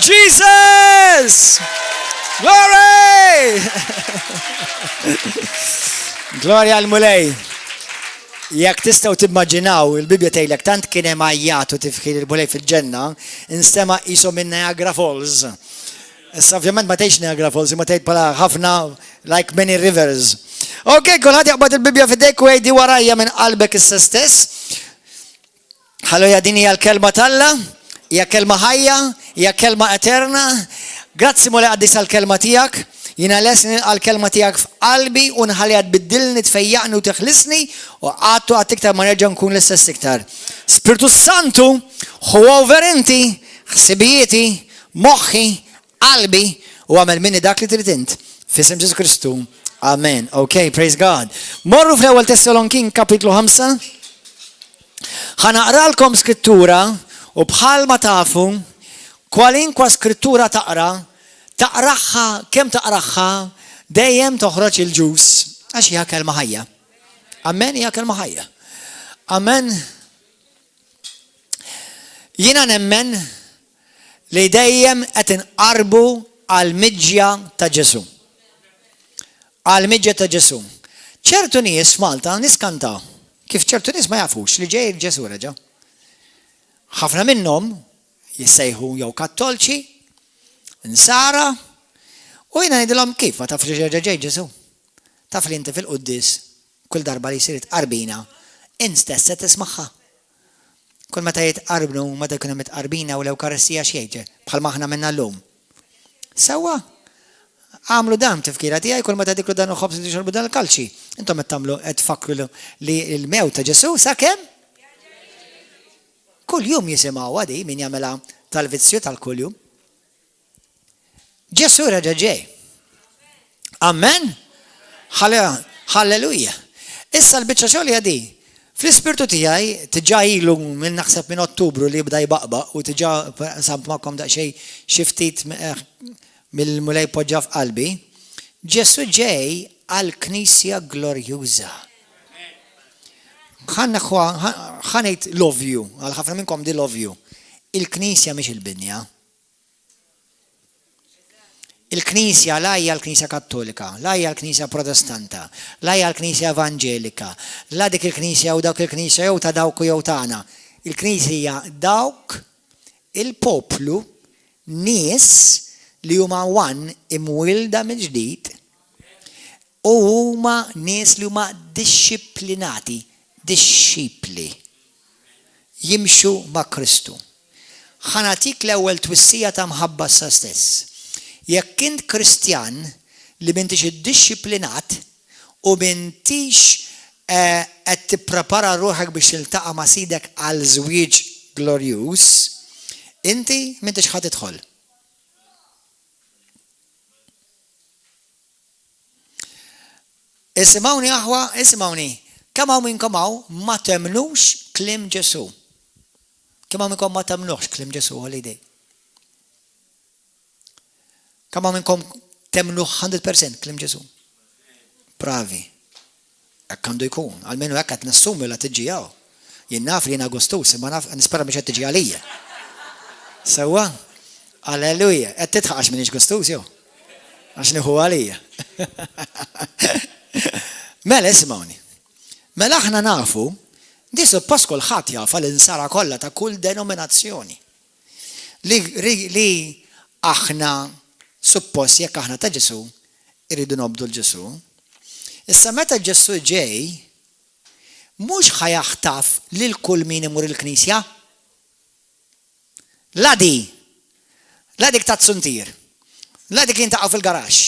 Jesus! Glory! Gloria għal mulej. Jekk tistgħu timmaġinaw, il-Bibja tgħidlek tant kien hemm ajjat u tifħil il-mulej fil-ġenna, instema' qishom minn Niagara Falls. Issa ovvjament ma tgħidx Niagara Falls, ma tgħid bħala ħafna like many rivers. Okay, kulħadd jaqbad il-Bibja f'idejk u jgħidi warajja minn qalbek issa stess. Ħalleluja, din hija l-kelma tal-Alla, hija kelma ħajja, hija kelma eterna. Grazzi mulej għaddis għall-kelma tiegħek. Jiena lesni għall-kelma tiegħek f'qalbi u nħalli tbiddilni, tfejjaqni u teħlisni u għadtu għad iktar ma nerġa' nkun l-istess iktar. Spiritu Santu, huwa over inti, ħsibijieti, moħħi, qalbi u għamel minni dak li trid int. F'isem Ġesu Kristu. Amen. Okay, praise God. Morru fl-ewwel Tessalonikin kapitlu 5. Ħanaqralkom skrittura u bħalma tafu kwalinkwa skrittura taqraħħa kemm taqraħħa dejjem toħroġ il-ġus għax hija kelma ħajja. Amen, hija kelma ħajja. Amen. Jiena nemmen li dejjem qed inqarbu għall-miġja ta' Ġesu. Għall-miġja ta' Ġesu. ċertu nies f'Malta niskantaw. Kif ċertu nies ma jafux li ġej Ġesu reġa'. Ħafna minnhom jissejħu jew kattolċi, nsara, u jiena ngħidilhom kif ma taf li ġej Ġesu. Taf li inti fil-qudies kull darba li jsir tqarbina, int stess se tismagħha. Kull meta jitqarbnu meta jkun hemm itqarbina u l-Ewkaristija x'jgħid bħalma aħna minna llum. Sewwa għamlu dan tifkira tiegħi kull meta diklu dan il-ħobż li tixorbu dan il-kalċi. Intom qed tagħmlu qed tfakru li l-mew ta' Ġesu sakemm kull jum jisimgħu għadi min jagħmilha tal-vizzju tal-kuljum. Ġesu reġa' ġej. Amen. Halleluja. Issa l-biċċa xogħol għadi. Fl-ispirtu tiegħi tiġà ilu minn naħseb minn Ottubru li jibda jbaqbaq u tiġà sab magħkom daqsxejn xi ftit mill-mulej poġġa f'qalbi. Ġesu ġej għall-Knisja glorjuża. Ħanejt love you, għal ħafna minnkom di love you. Il-Knisja mhix il-binja. Il-Knisja la hija l-Knisja Kattolika, la hija l-Knisja Protestanta, la hija l-Knisja Evanġelika, la dik il-Knisja u dawk il-Knisja jew ta' dawk u jew tagħna. Il-Knisja dawk il-poplu nies li huma imwilda mill-ġdid u huma nies li huma dixxiplinati, dixxipli. Jimxu ma' Kristu. Ħanatik l-ewwel twissija ta' mħabba sa stess. Jekk int Kristjan li m'intix iddixxiplinat u m'intix qed tipprepara ruħek biex tiltaqa' ma' sidek għal żwieġ glorjuż, inti m'intix ħadd tidħol. Isimgħuni aħwa, isimgħuni. Kemm hawn minnkom hawn ma temnux kliem Ġesu. Kemm hawn minnkom ma temnux kliem Ġesu holiday. Kemm hawn minnkom temnu 100% kliem Ġesu. Bravi. Hekk għandu jkun, almenu hekk qed nassumi la tiġi hawn. Jien naf li jien Agustus, imma naf nispera biex qed tiġi għalija. Sewwa? Alleluja. Qed titħaqax minn Agustus jew. Għax nieħu għalija. Mela ismawni. Mela aħna nafu, di suppost kulħadd jafa l-insara kollha ta' kull denominazzjoni. Li aħna suppost jekk aħna ta' Ġesu irridu nobdu l-Ġesu. Issa meta Ġesu ġej, mhux ħajaħtaf lil kull min imur il-Knisja. La dik ta' tsuntir. La dik jintaqgħu fil-garaxx.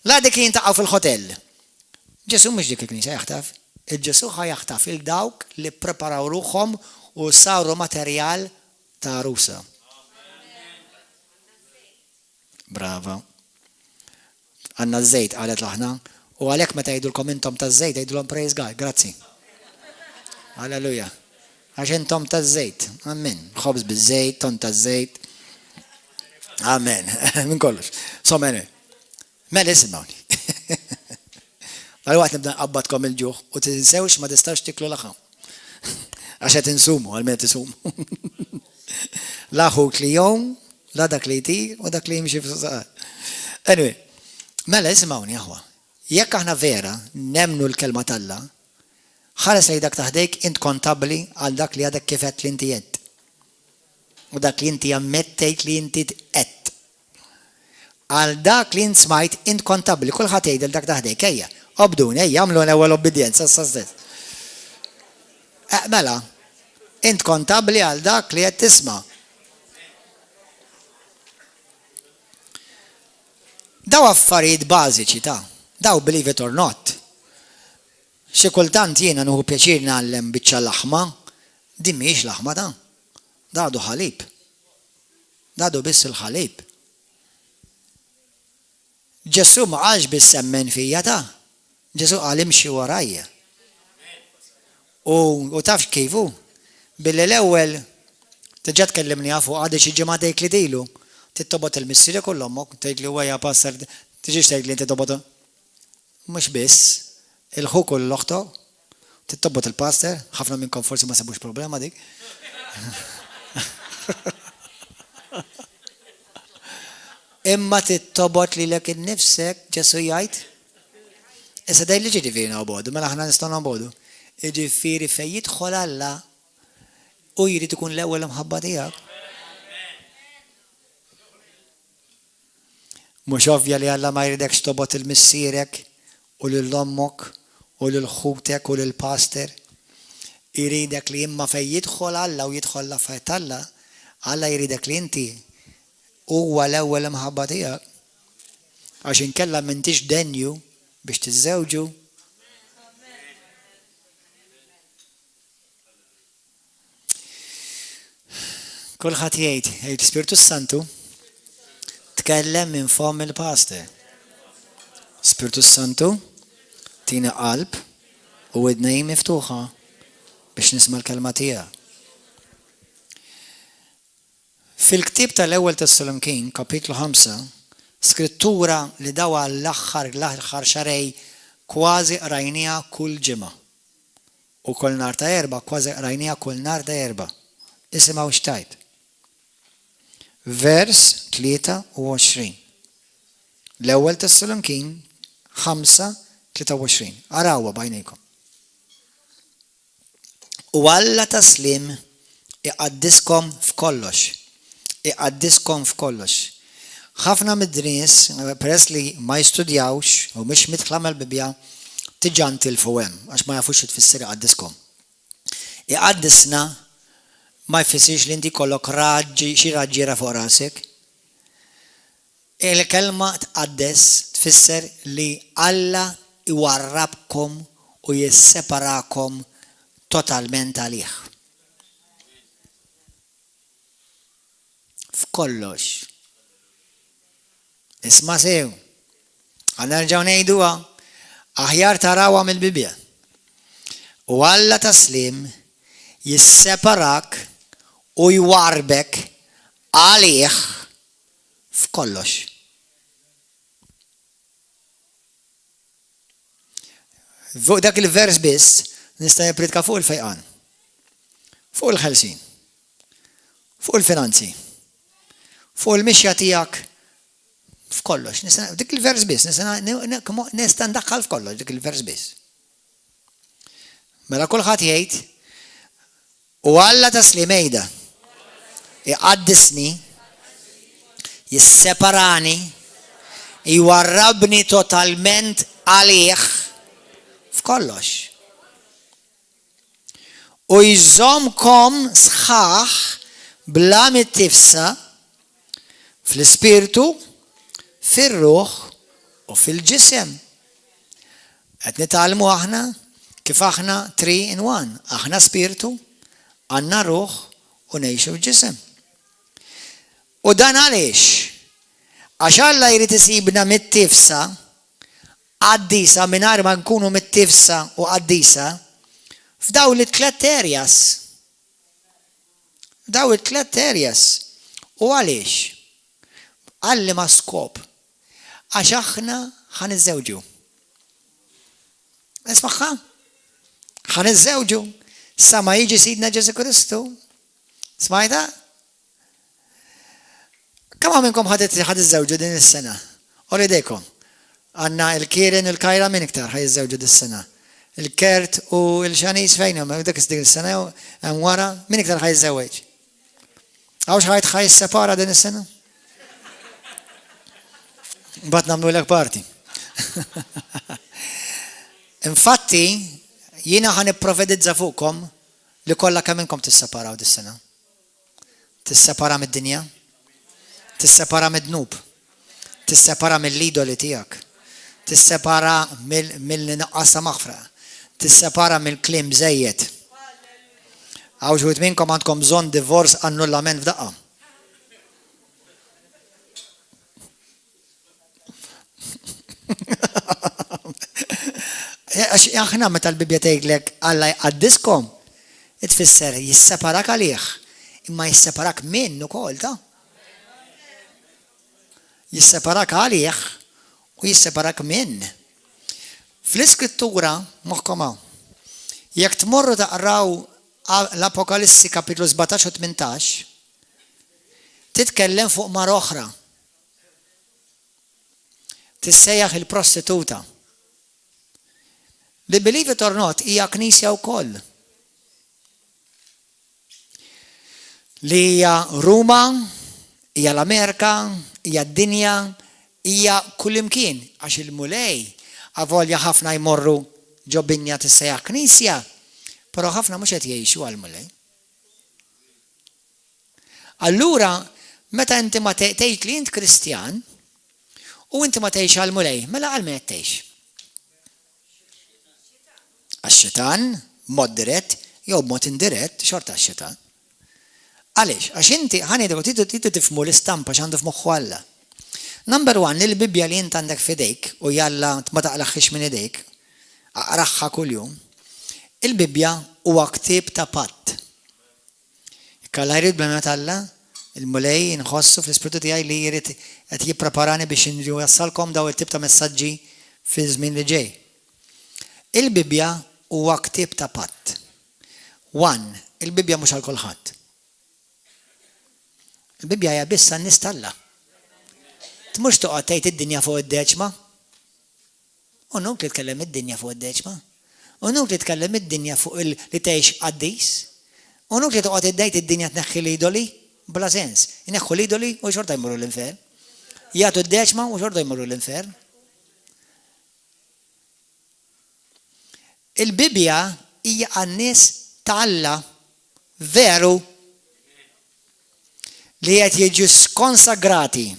La dik jintaqgħu fil-ħotell. Ġesu mhux dik il-Knisja jaħtaf. Il-Ġesu ħajaħtaf il-dawk li preparaw ruħhom u saru materjal ta' arusa. Brava. Għandna żejt qalet l-aħna u għalhekk meta jgħidulkom intom taż-żejt jgħidulhom praise God, grazzi. Alleluja. Għax intom taż-żejt. Amen. Ħobż biż-żejt, ton taż-żejt. Amen. Min kollox. Someni. Mela isimgħuni. Għal-waqt nibda nqabbatkom il-ġuħ u tinsewx ma tistax tiklu laħam. Għax qed insumu, għal-meta tisumu. Laħuk li jom La dak li jti u dak li jimxi f'saqar. Anyway, mela isimgħuni aħwa. Jekk aħna vera nemnu l-kelma talla, ħares li dak taħdejk int kontabli għal dak li għadek kifet li inti jett. U dak li inti jammettejt li inti qed. Għal dak li int smajt int kontabli, kulħadd jgħidel dak taħdejk ejja. Obdun, ejja, għamlu l-ewwel obbedjenza s-sazdez. Mela, int kontabli għal dak li qed tisma'. Daw affarijiet bażiċi ta' daw believe it or not. Xi kultant jiena nuħu pjaċir nagħllem biċċa laħma, din mhijiex laħma ta'. Dadu ħalib. Dadu biss il-ħalib. Ġesu ma qalx biss semmen fija ta'. Ġesu qal imxi warajja. U taf kejfu? Billi l-ewwel tiġa tkellimni għafu għadi xi ġimgħa tgħid li dilu. Tittobot il-missieri kollha ommok, tgħid li huwa passer, tiġix tgħid li inti tobot. Mhux biss, il-ħu kull l-oħto, tittobot il-pastor, ħafna minnkom forsi ma sebux problema dik. Imma tittobot li lek innifsek, Ġesu jgħid. Issa dej li ġifieri nagħbodu, mela aħna nistgħu nagħbodu. Ġifieri fejn jidħol Alla u jrid ikun l-ewwel imħabba tiegħek. Mhux ovvja li Alla ma jridekx tobot il-missierek u lil-ommok u lil-ħutek u lil-pastor. Jridek li imma fejn jidħol Alla u jidħol l-affarijiet Alla, Alla jridek li inti huwa l-ewwel imħabba tiegħek. Għax inkella m'intix denju biex tiżżewġu. Kulħadd jgħid l-Ispiritu Santu tkellem minn fom il-pastor. Spiritu Santu tina qalb u widnej miftuħa biex nisma' l-kelma tiegħek. Fil-ktieb tal-ewwel Tessalonikin, kapitlu 5, skrittura li dawa l-aħħar xarej kważi qrajnija kull ġimgħa. U kull nhar ta' erba' kważi qrajnija kull nhar ta' erba'. Isimgħu x'tajt. Vers 23. L-ewwel Tessalonikin 5:23. Arawha bajnejkom. U Alla taslim iqaddiskom f'kollox. Iqaddiskom f'kollox. Ħafna mid-dnies peress li ma jistudjawx u mhux midħla mal-Bibja tiġan tilfu hemm għax ma jafux tfisser iqaddiskom. Iqaddisna ma jfissirx li inti kollok xi raġġiera fuq rasek. Il-kelma tqaddes tfisser li Alla iwarrabkom u jisseparakom totalment għalih. F'kollox. Isma' sew. Nerġgħu ngħiduha aħjar tarawha mill-Bibja. U Alla taslim jisseparak u jwarbek għalih f'kollox. Fuq dak il-vers biss nista' jipritka fuq il-fejqan, fuq il-ħelsin, fuq il-finanzi, fuq il-mixja tiegħek f'kollox. Dik il-vers biss nista' ndaħħal f'kollox dik il-vers biss. Mela kulħadd jgħid u Alla taslim ejda iqaddisni, jisseparani, jwarrabni totalment għalih f'kollox. U jżommkom sħaħ bla mit-tifsa fl-ispirtu, fir-ruħ u fil-ġisem. Qed nitgħallmu aħna kif aħna 3 in 1. Aħna spirtu, għandna ruħ u ngħixu f'ġisem. U dan għaliex? Għax Alla jrid isibna mit-tifsa qaddisa mingħajr ma nkunu mit-tifsa u qaddisa f'dawn it-tlet areas. F'dawn it-tlet areas. U għaliex? Għalli ma skop. Għax aħna ħaniżżewġu. Ismaħħa? Ħaniżżewġu. Sa ma jiġi Sidna Ġesu Kristu. Smajta? Kemm minnkom ħad iżżewġu din is-sena? Olli dejkom. Għandna il-Kieran il-Kajra min iktar ħaj iżżewġu dis-sena. Il-Kert u l-Xanis fejn hemm dak is-din is-sena hemm wara min iktar ħaj iżżewweġ. Għawx ħaj issepara din is-sena? Mbagħad nagħmlu lek parti. Infatti, jiena ħan ipprofedizza fuqkom li kollha kemm minnkom tisseparaw dis-sena. Tissepara mid-dinja, tissepara mid-dnub, tissepara mill-idoli tiegħek, tissepara mill-naqqasa maħfra, tissepara mill-kliem żejjed. Għaw ġwid minnkom għandkom bżonn divors annullament f'daqqa. Aħna meta l-Bibja tgħidlek Alla jqaddiskom, tfisser jisseparak għalih, imma jisseparak minn ukoll ta'. Jisseparak għalih u jisseparak minn. Fl-Iskrittura moħħkom hawn. Jekk tmorru taqraw l-Apokalissi kapitlu 17 u 18, titkellem fuq mar oħra. Tissejjaħ il-prostituta. Li believe it or not, hija knisja wkoll. Li hija Ruma, hija l-Amerika, hija d-dinja, hija kullimkien għax il-mulej avolja ħafna jmorru ġobinja tissejjaħ knisja, però ħafna mhux qed jgħixu għall-mulej. Allura, meta inti ma tgħid li int Kristjan u inti ma tgħix għall-mulej, mela għal min qed tgħix? Għax-xitan, mod dirett, jew mod indirett, xorta għax-xitan. Għaliex, għax inti ħanidek tidu tifhmu l-istampa x'għandu f'moħħu Alla. Number one, il-Bibja li int għandek f'idejk u jalla ma taqlaħħix minn idejk, aqraħħa kuljum. Il-Bibja huwa ktieb ta' patt. Kalla jrid bl Alla, il-mulej inħossu fl-ispirtu tiegħi li jrid qed jippreparani biex jassalkom daw it-tip ta' messaġġi fi żmien li ġej. Il-Bibja huwa ktieb ta' patt. One, il-Bibja mhux għal kulħadd. Il-Bibja hija biss għan-nies tal-Alla. Tmux toqgħod tgħid id-dinja fuq id-deċma. U nuk li tkellem id-dinja fuq id-deċma. U nuk li tkellem id-dinja fuq li tgħix qaddis. U nuk li toqgħod tgħid id-dinja tneħħi l-idoli bla sens. Ineħħu l-idoli u xorta jmorru l-infern. Jagħtu d-deċma u xorta jmorru l-infern. Il-Bibja hija għan-nies ta' veru li qed jiġu skonsagrati,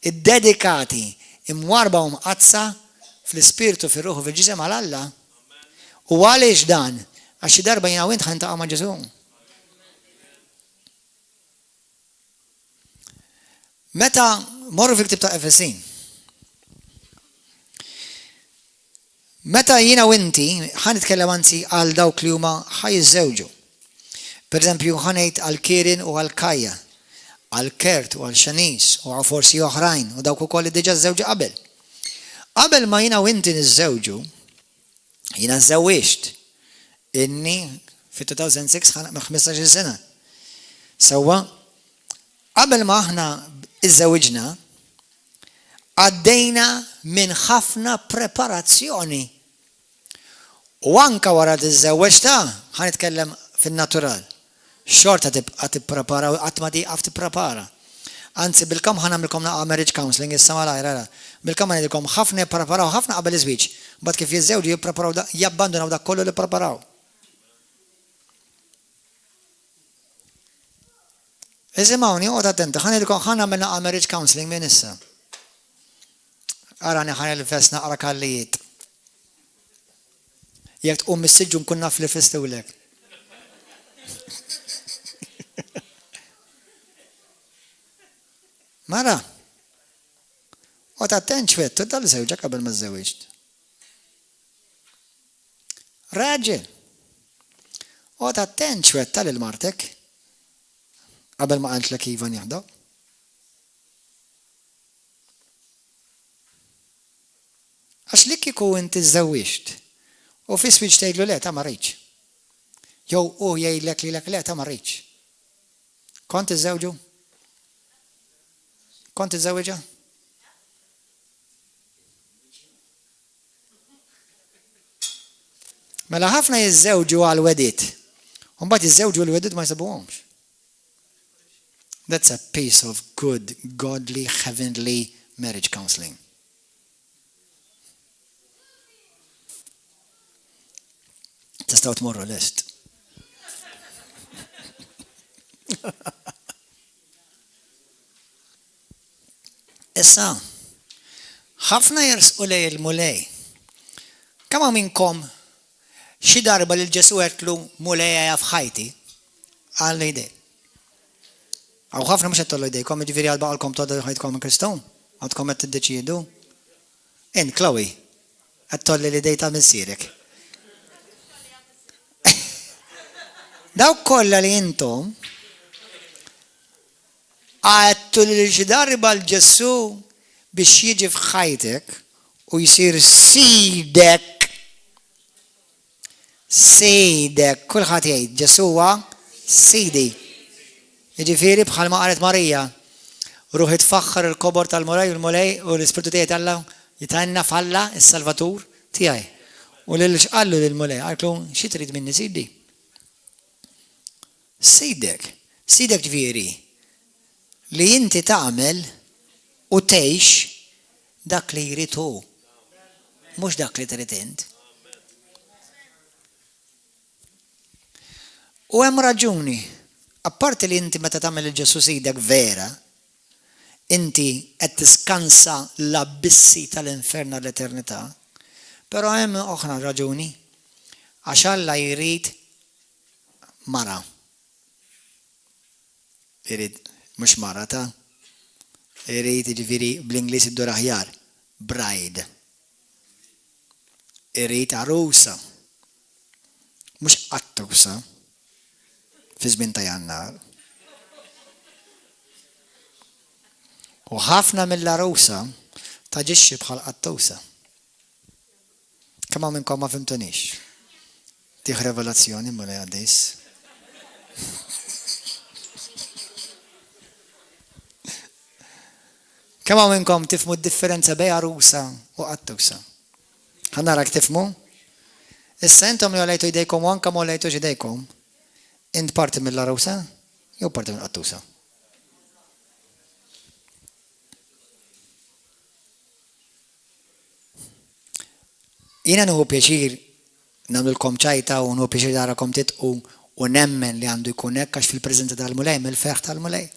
iddedikati, imwarba u mqazza fl-ispirtu fir-ruħu fil-ġisem għal Alla. U għaliex dan? Għax xi darba jiena u int ħantaqa' ma' Ġesu. Meta morru fil-ktieb ta' Efesin, meta jiena u inti ħanitkellem anzi għal dawk li huma ħajjiżżewġu. Pereżempju ħanejt għal Kieran u għal Kajja, għal Kert u għal Xanis u għal forsi oħrajn u dawk ukoll li diġà żżewġu qabel. Qabel ma jiena u inti niżżewġu, jiena żżewwiġt inni fi-2006 15 sena. Sewwa, qabel ma aħna iżżewġna, għaddejna minn ħafna preparazzjoni. U anka wara tiżżewweġ ħanitkellem fin-natural. Xorta tibqa' tipprepara u qatt ma tieqaf tipprepara. Anzi bil-kemm ħanamilkom naqa' marriage counseling issa malajr. Bil-kemm ngħidilkom ħafna jippreparaw ħafna qabel iż-żwieġ. Mbagħad kif jiżżewġu jippreparaw jabbandunaw dak kollu li preparaw. Isimgħuni qgħod attenti, ħanilkom ħanamil naqa' marriage counseling minn issa. Arani ħanilfes naqra kallijiet. Jekk tqum mis-siġġu nkun naf li fistewlek. Mara, qgħod attent xwed, tfadal żewġek qabel ma żżewwiġt. Raġel, qgħod attent xwed tal il-martek qabel ma qaltlek iva nieħda. Għax li kieku inti żżewwiġt u fi żwieġ tgħidlu le ta' ma rridx. Jew hu jgħidlek lilek le ta' ma rridx. Kont iżżewġu? Kont iżżewweġa? Mela ħafna jiżżewġu għal wedid. U mbagħad jiżżewġu l-wedid ma jsabuhomx. That's a piece of good, godly, heavenly marriage counseling. Tistgħu tmorru lest. Issa, ħafna jersqu lej il-mulej. Kemm hawn minnkom xi darba lil Ġesu għetlu mulejja f'ħajti għal idej. Għaw ħafna mhux qed tollu jdejkom, jiġifieri għal baqalkom todda ħajtkom minn Kristun, għadkom qed tiddeċiedu. Chloe, qed tolli l-idej ta' missierek. Dawk kollha li intom għadtu lil xi darba l-Ġesu biex jiġi f'ħajtek u jsir sidek. Sidek, kulħadd jgħid Ġesu huwa sidi. Jiġifieri bħal ma qalet Marija, ruħ itfaħħar il-kobor tal-mulej u l-mulej u l-Ispirtu tiegħi Alla jitanna falla is-Salvatur tiegħi. U lil x'qallu lill-mulej, qallu xi trid minni sidi. Sidek ġifieri li inti tagħmel u tgħix dak li jrid hu, mhux dak li trid int. U hemm raġuni, apparti li inti meta tagħmel il-Ġesu sidek vera, inti qed tiskansa l-abissi tal-infern l-eternità, però hemm oħra raġuni għax Alla jrid mara. Jrid mhux mara ta' jrid jiġifieri bl-Ingliż iddur aħjar, bride. Jrid arusa, mhux qattusa. Fi żmien ta' Jannar. U ħafna mill-arusa taġixxi bħal qattusa. Kemm hawn minnkom ma fimtunix. Tieħ revelazzjoni mulej għaddis. Kemm hawn minnkom tifhmu d-differenza bejn arusa u qattusa. Ħanarak tifhmu? Issa intom li għolejtu jdejkom u anke ma għolejtux idejkom. Int parti mill-arusa jew parti mill-qattusa? Jiena nieħu pjaċir nagħmlilkom ċajta u nieħu pjaċir narakom titqu u nemmen li għandu jkun hekk għax fil-preżenza tal-mulej mill-ferħ tal-mulej.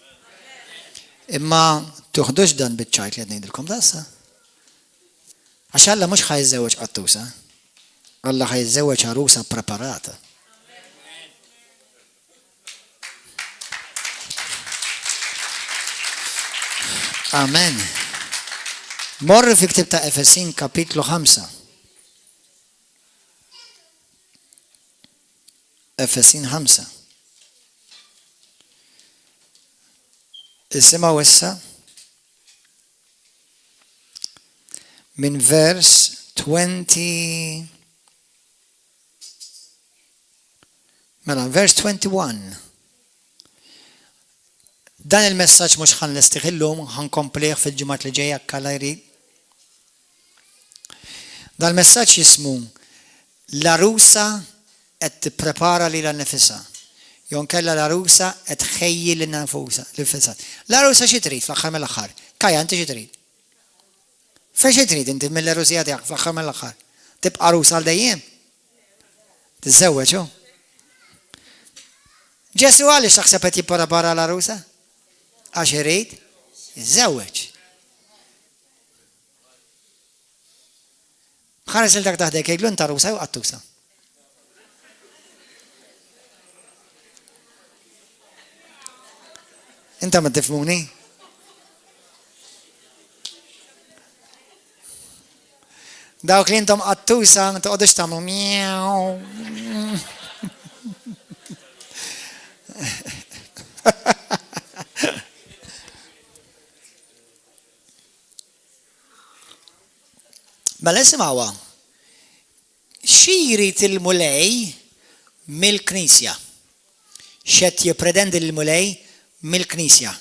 Imma tuħdux dan biċ-ċajt li qed ngħidilkom dassa. Għax Alla mhux ħajżewweġ qattusa. Alla ħajżewweġ arusa preparata. Amen. Morru fi ktib ta' Efesin kapitlu 5. Efesin 5. Isimgħu issa min vers 20. Mela, vers 21. Dan il-messaġġ mhux ħan nistiħillhom, ħan komplih fil-ġimgħat li ġejja kalla jrid. Dan il-messaġġ jismu l-arusa qed tipprepara lilha nnifisha. Jew nkella l-arusa qed tħejji lil nfusha l-nfisha. L-arusa xi trid fl-aħħar mill-aħħar? Kajja inti xi trid? Fejn xi trid inti mill-arusija tiegħek fl-aħħar mill-aħħar? Tibqa' arusa għal dejjem? Tiżżewweġ hu? Ġesu għaliex taħseb qed jipprepara l-arusa? Għax irid jiżżewweġ. Ħares il dak taħdek jgħidlu inta arusa jew qattusa. Inta ma tifhmuni? Dawk li intom qattusa toqgħodux tagħmlu mjew. Mela isimgħuha. Xi jrid il-mulej mill-Knisja? X'qed jippretendi l-mulej mill-Knisja?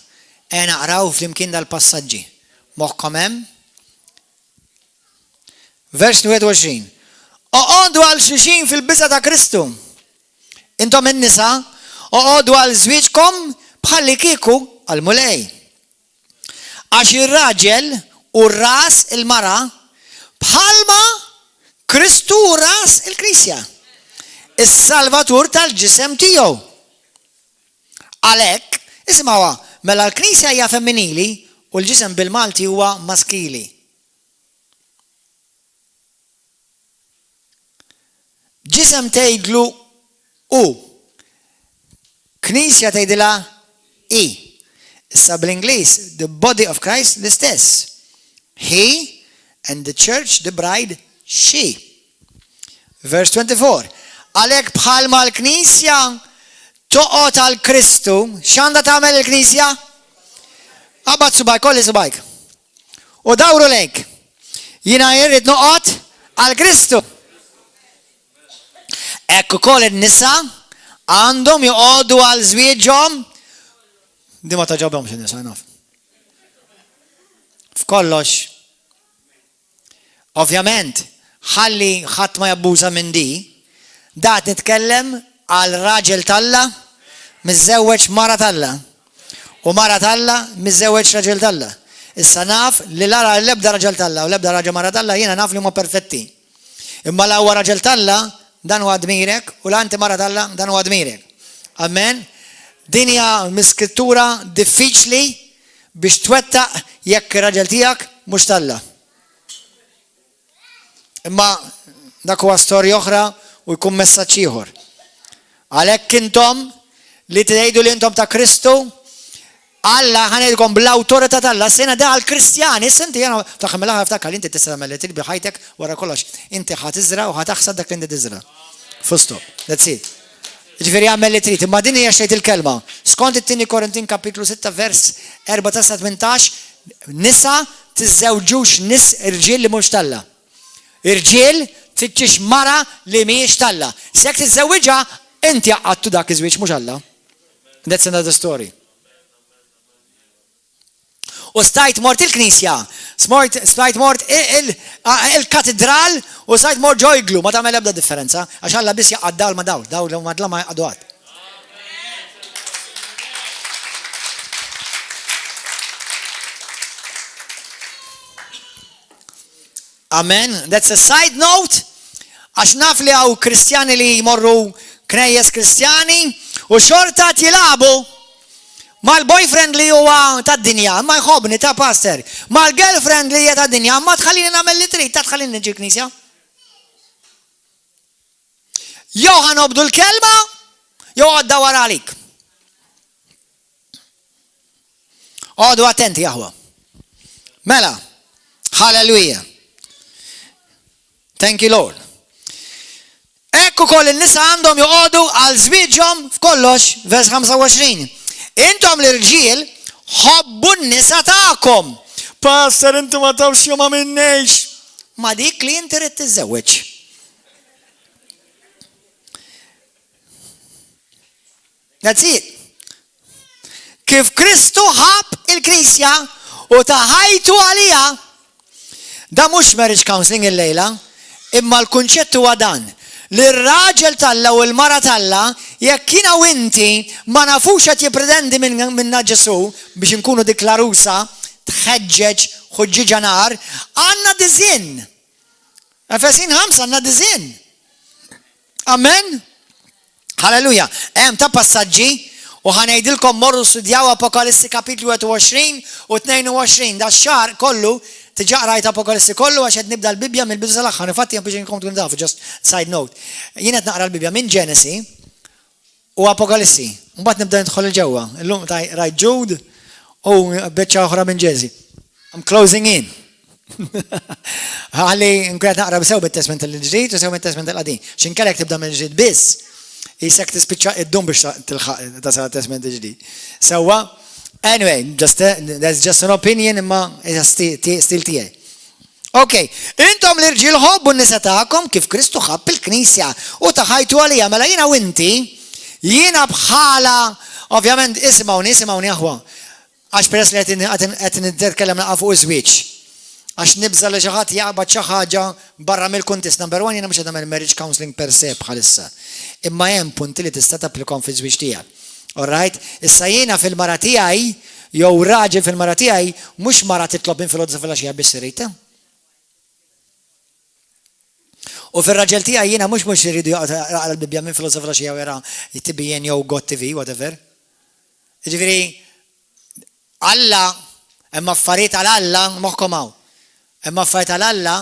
naqraw flimkien dal-passaġġi. Moħħkom hemm? Vers 21. Oqgħodu għal xulxin fil-biża' ta' Kristu. Intom in-nisa, oqgħodu għal żwieġkom bħalli kieku għal mulej. Għax ir-raġel u r-ras il-mara bħalma Kristu u ras il-Knisja. Is-Salvatur tal-ġisem tiegħu. Għalhekk, isma'wa, mela l-Knisja hija femminili u l-ġisem bil-Malti huwa maskili. Ġisem tgħidlu u. Knisja tgħidilha i. Issa bl-Ingliż, the body of Christ l-istess. He and the church, the bride, she. Verse 24. Għalhekk bħalma l-Knisja toqgħod għal Kristu, x'għandha tagħmel il-Knisja? Qabad subajk, kolli subajk. U dawru lejk. Jiena jrid noqgħod għal Kristu. Hekk ukoll in-nisa għandhom joqogħdu għal żwieġhom. Di ma taġobhomx in-nisa naf. F'kollox. Ovvjament, ħalli ħadd ma jabbuża minn di, dat nitkellem għal raġel talla miżewweġ mara talla. U mara talla miżewweġ raġel talla. Issa naf li lara l-ebda raġel talla u l-ebda raġel mara talla jiena naf li huma perfetti. Imma l huwa raġel talla dan huwa dmirek u l-anti mara talla dan huwa dmirek. Amen. Din hija miskrittura diffiċli biex twettaq jekk ir-raġel tiegħek mhux talla. Imma dak huwa storja oħra u jkun messaġġ ieħor. Għalhekk intom li tgħidu li intom ta' Kristu, Alla ħanedkom bl-awtorità tal-Alla sena da għal-Kristjani, senti jena taħmela ħaftakar li inti tisra li tilbi ħajtek wara kollox. Inti ħatiżra u ħataħsad dak li inti tiżra. Fusto. That's it. Ġifieri għamel li trid, imma din hija xejn il-kelma. Skont it-tieni Korintin kapitlu 6 vers 14-18, nisa tiżżewġux irġiel li mhux talla. Irġiel tfittix mara li mhijiex talla. Sek tiżżewwiġha inti għaqadtu dak iż-żwieġ mhux Alla. That's another story. U stajt mort il-Knisja, stajt mort il-katedral u stajt mort ġojglu, ma tagħmel ebda differenza, għax Alla biss jaqgħad dawl ma dawl ma dla ma jaqgħdu għad. Amen. That's a side note, għax naf li għaw Kristjani li jmorru knejjes Kristjani u xorta jilabu mal-boyfriend li huwa tad-dinja, ma jħobbni ta' pastor, mal-girlfriend li hija tad-dinja, ma tħallini nagħmel li trid, ta' tħallini niġi knisja. Jew ħanobdu l-kelma, jew għadda wara għalik. Għodu attenti jaħwa. Mela, hallelujah. Thank you Lord. Ekku koll in-nisa għandhom joqogħdu għal żwieġhom f'kollox, vers 25. Intom l-irġiel ħobbu n-nisa tagħkom. Pastor, intu ma tafx jew ma minnejx. Ma dik li inti rid tiżżewweġ. That's it. Kif Kristu ħab il-Knisja u taħajtu għalija, da mhux marriage counseling il-lejla, imma l-kunċett huwa dan. L-raġel talla u l-mara talla, jekk kiena u inti ma nafux qed jippretendi minna Ġesu biex inkunu diklarusa, tħeġġeġ, ħuġġiġa nar, għandna diżin. Efesin 5 għandna diżin. Amen? Halleluja. Hemm ta' passaġġi u ħanejdilkom morru studjaw Apokalissi kapitlu 21 u 22 da xar kollu tiġa qrajt Apokalissi kollu għax qed nibda l-Bibja mill-bidu sal-aħħar. Infatti biex inkom tkun tafu, just side note. Jien qed naqra l-Bibja minn Ġenesi u Apokalissi. Mbagħad nibda nidħol il-ġewwa. Illum rajt Jude u beċċa oħra minn Ġezi. I'm closing in. Ħalli nkun naqra bisew bit-Testament tal-Ġdid u sew mit-Testament tal-Qadim. X'inkellek tibda mill-ġdid biss. Jisek tispiċċa id-dum biex tasal Testament ġdid. Sewwa, anyway, that's just an opinion imma stil tiegħi. Okay, intom l-irġiel ħobbu n-nisa tagħkom kif Kristu ħabb il-Knisja u taħajtu għalija mela jiena u inti jiena bħala ovvjament isimgħuni aħwa. Għax peress li qed nitkellem naqa' fuq żwieġ. Għax nibża li xi ħadd jaqbad xi ħaġa barra mill-kuntest. Number one jiena mhux qed nagħmel marriage counseling per se bħalissa. Imma hemm punti li tista' tapplikhom fiż-żwieġ tiegħek. All right? Issa jiena fil-mara tiegħi jew raġel fil-mara tiegħi mhux mara titlob minn filgħodu fil-għaxija biss irita. U fil-raġel tiegħi jiena mhux iridu jaqra l-Bibja minn filgħodu fil-għaxija wera TBN jew God TV, whatever. Jiġifieri Alla, hemm affarijiet għal Alla moħħkom hawn. Hemm affarijiet għal Alla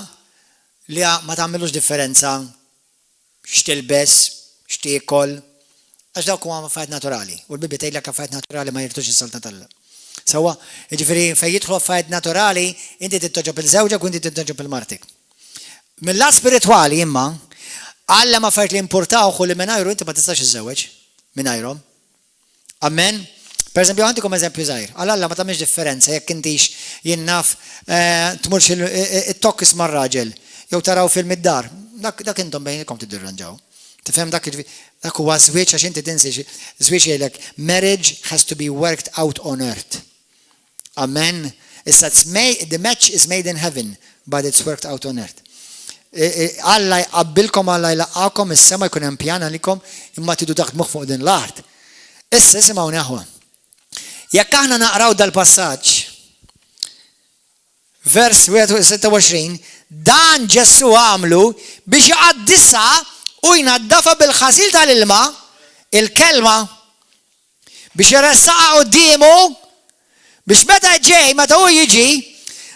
li ma tagħmilux differenza x'tilbes, x'tiekol, għax dawk huma affarijiet naturali. U l-Bibja tgħidlek affarijiet naturali ma jirtux is-salta Alla. Sewwa, jiġifieri fejn jidħlu affarijiet naturali, inti tittoġob il-żewġek u inti tittoġob il-martik. Mill-lat spiritwali imma, Alla ma affarijiet li importaw u li mingħajru inti ma tistax iżżewweġ mingħajrhom. Amen. Per eżempju, għandikom eżempju żgħir. Alla ma tagħmilx differenza jekk intix jien naf tmurx it-tokkis mar-raġel jew taraw film id-dar. Dak intom bejnikom tiddirranġaw. Tifhem dak huwa żwieġ għax inti tinsi żwieġ jgħidlek marriage has to be worked out on earth. Amen. Issa the match is made in heaven, but it's worked out on earth. Alla jqabbilkom, Alla jlaqgħakom, is-sema jkun hemm pjan għalikom imma tidu taħdmu fuq din l-art. Issa isimgħu aħwa. Jekk aħna naqraw dal-passaġġ, vers 26, dan Ġesu għamlu biex jqaddisha u jnaddafa bil-ħasil tal-ilma, il-kelma, biex jressaqha qudiemu, biex meta hu jiġi,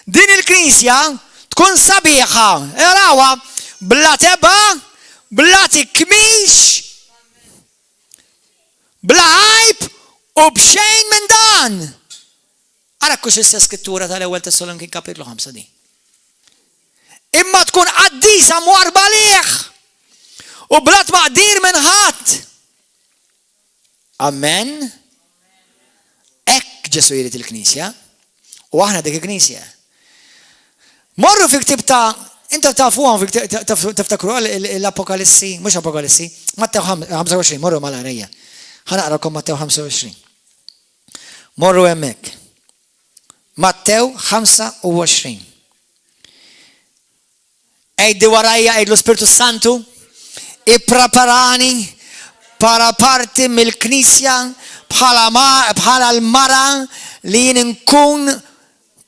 din il-Knisja tkun sabiħa, erawha bla teba, bla tikmix, bla ħajb, u bxejn minn dan. Ara kux issa skrittura tal-ewwel Tessaloniki kapitlu 5 di. Imma tkun qaddisa mwarba liħ u blat maqdir minn ħadd. Amen. Hekk Ġesu jrid il-Knisja u aħna dik il-Knisja. Morru fi ktib ta' intom tafuhom tiftakru l-Apokalissi, mhux Apokalissi, Mattew 25, morru mal-għarejja. Ħanaqrakom Mattew 25. Morru hemmhekk. Mattew 25. Ejdi warajja, ejdu l-Spiritu Santu, ippreparani para parti mill-Knisja bħala l-mara li jien nkun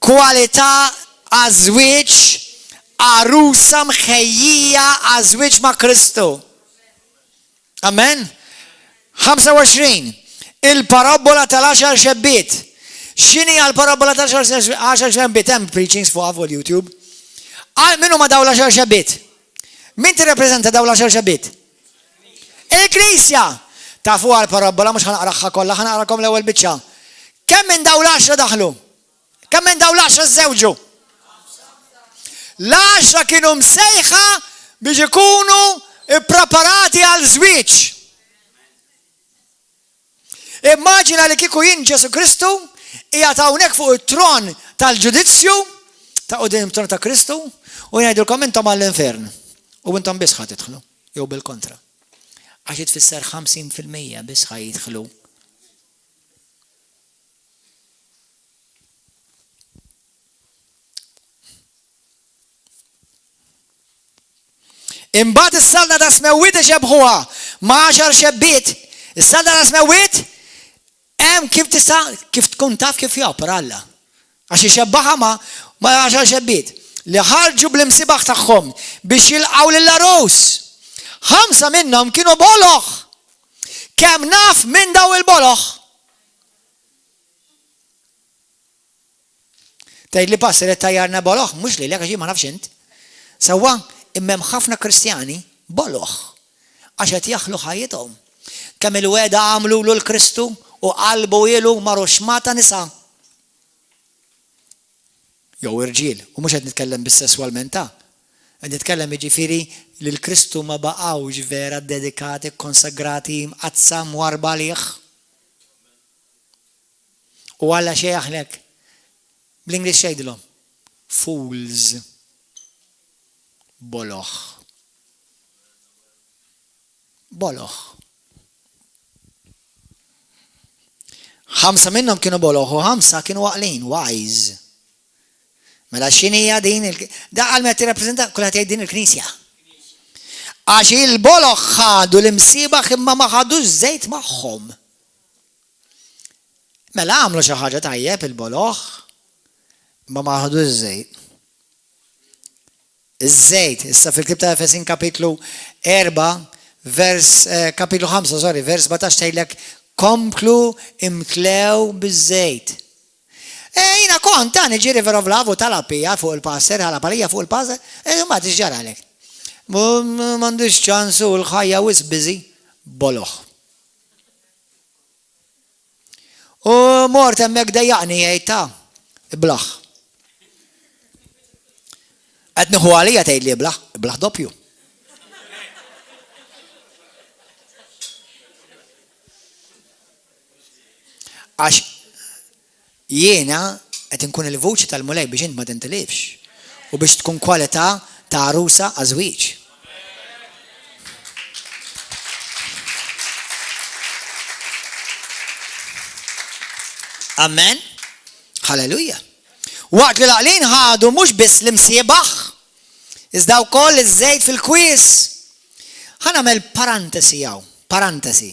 kwalità għażwieġ, arusa mħejjija għażwieġ ma' Kristu. Amen. 25. Il-parabola tal-10 xebbiet. X'inhi għall-parabola tal-10 xebbiet? Hemm preachings fuqha fuq YouTube. Minnu ma daw l-10 xebbiet? Min tirrepreżenta daw l-10 xebbiet? Il-Knisja. Tafu għall-parabola mhux ħanaqraħħa kollha, ħanaqrakom l-ewwel biċċa. Kemm minn daw l-10 daħlu? Kemm minn daw l-10 żewġu? L-10 kienu msejħa biex ikunu ippreparati għal żwieġ. Immaġina li kieku jien Ġesu Kristu qiegħed hawnhekk fuq it-tron tal-ġudizzju ta' qudiem it-tron ta' Kristu u jgħidulkom intom għall-infern u intom biss ħadd tidħlu jew bil-kontra. Għax jitfisser 50% biss ħaj jidħlu. Imbagħad is-salda ta' smewwiet ixebħuha ma' 10 xebbiet. Is-salda ta' smewwiet hemm kif tkun taf kif jopra Alla. Għax ixebbaħha ma' 10 xebbiet li ħarġu bl-imsibaħ tagħhom biex jilqgħu lill-arus. 5 minnhom kienu boloħ. Kemm naf minn daw il-boloħ? Tgħid li passer qed tajjarna boloħ, mhux lilek għax ma nafx int. Sewwa imma hemm ħafna Kristjani boloħ għax qed jaħlu ħajjithom. Kemm il-weda għamlu l-Kristu u qalbu ilu maru xmata nisa. Jew irġiel, u mhux qed nitkellem bis-sesswalmentà. Qed nitkellem jiġifieri li l-Kristu ma baqgħux vera dedikati, konsagrati, mqazza mwarba għalih. U Alla xejn jaħlek. Bl-Ingliż xejdilhom. Fools. Boloħ. Boloħ. 5 minnhom kienu boloħ u 5 kienu għaqlin, wise. Mela x'inhija din da għalma tirrappreżenta kulħadd jgħid din il-Knisja. Għax il-boloħ ħadu l-imsiebaħ imma ma ħadux żejt magħhom. Mela għamlu xi ħaġa tajjeb il-boloħ imma ma ħadux żejt. Iż-żejt, issa fil-Ktieb ta' Efesin kapitlu 4, kapitlu 5, vers 17 tgħidlek komplu imtlew biż-żejt. Jina kont ta' niġi River of Love u talapija fuq il-passer, ħalapalija fuq il-passer, ma tiġġar għalek. M'għandix ċansu l-ħajja wis busy boloħ. U mort hemmhekk dejjaqni jgħid ta' iblaħ. Qed nieħu għalija tgħidli iblaħ doppju. Għax jiena qed inkun il-vuċi tal-mulej biex int ma tintilifx u biex tkun kwalità ta' arusa għażwieġ. Amen. Halleluja. Waqt li l-għaqlin ħadu mhux biss l-imsiebaħ, iżda wkoll iż-żejt fil-kwies. Ħanamel parentesi hawn, parentesi.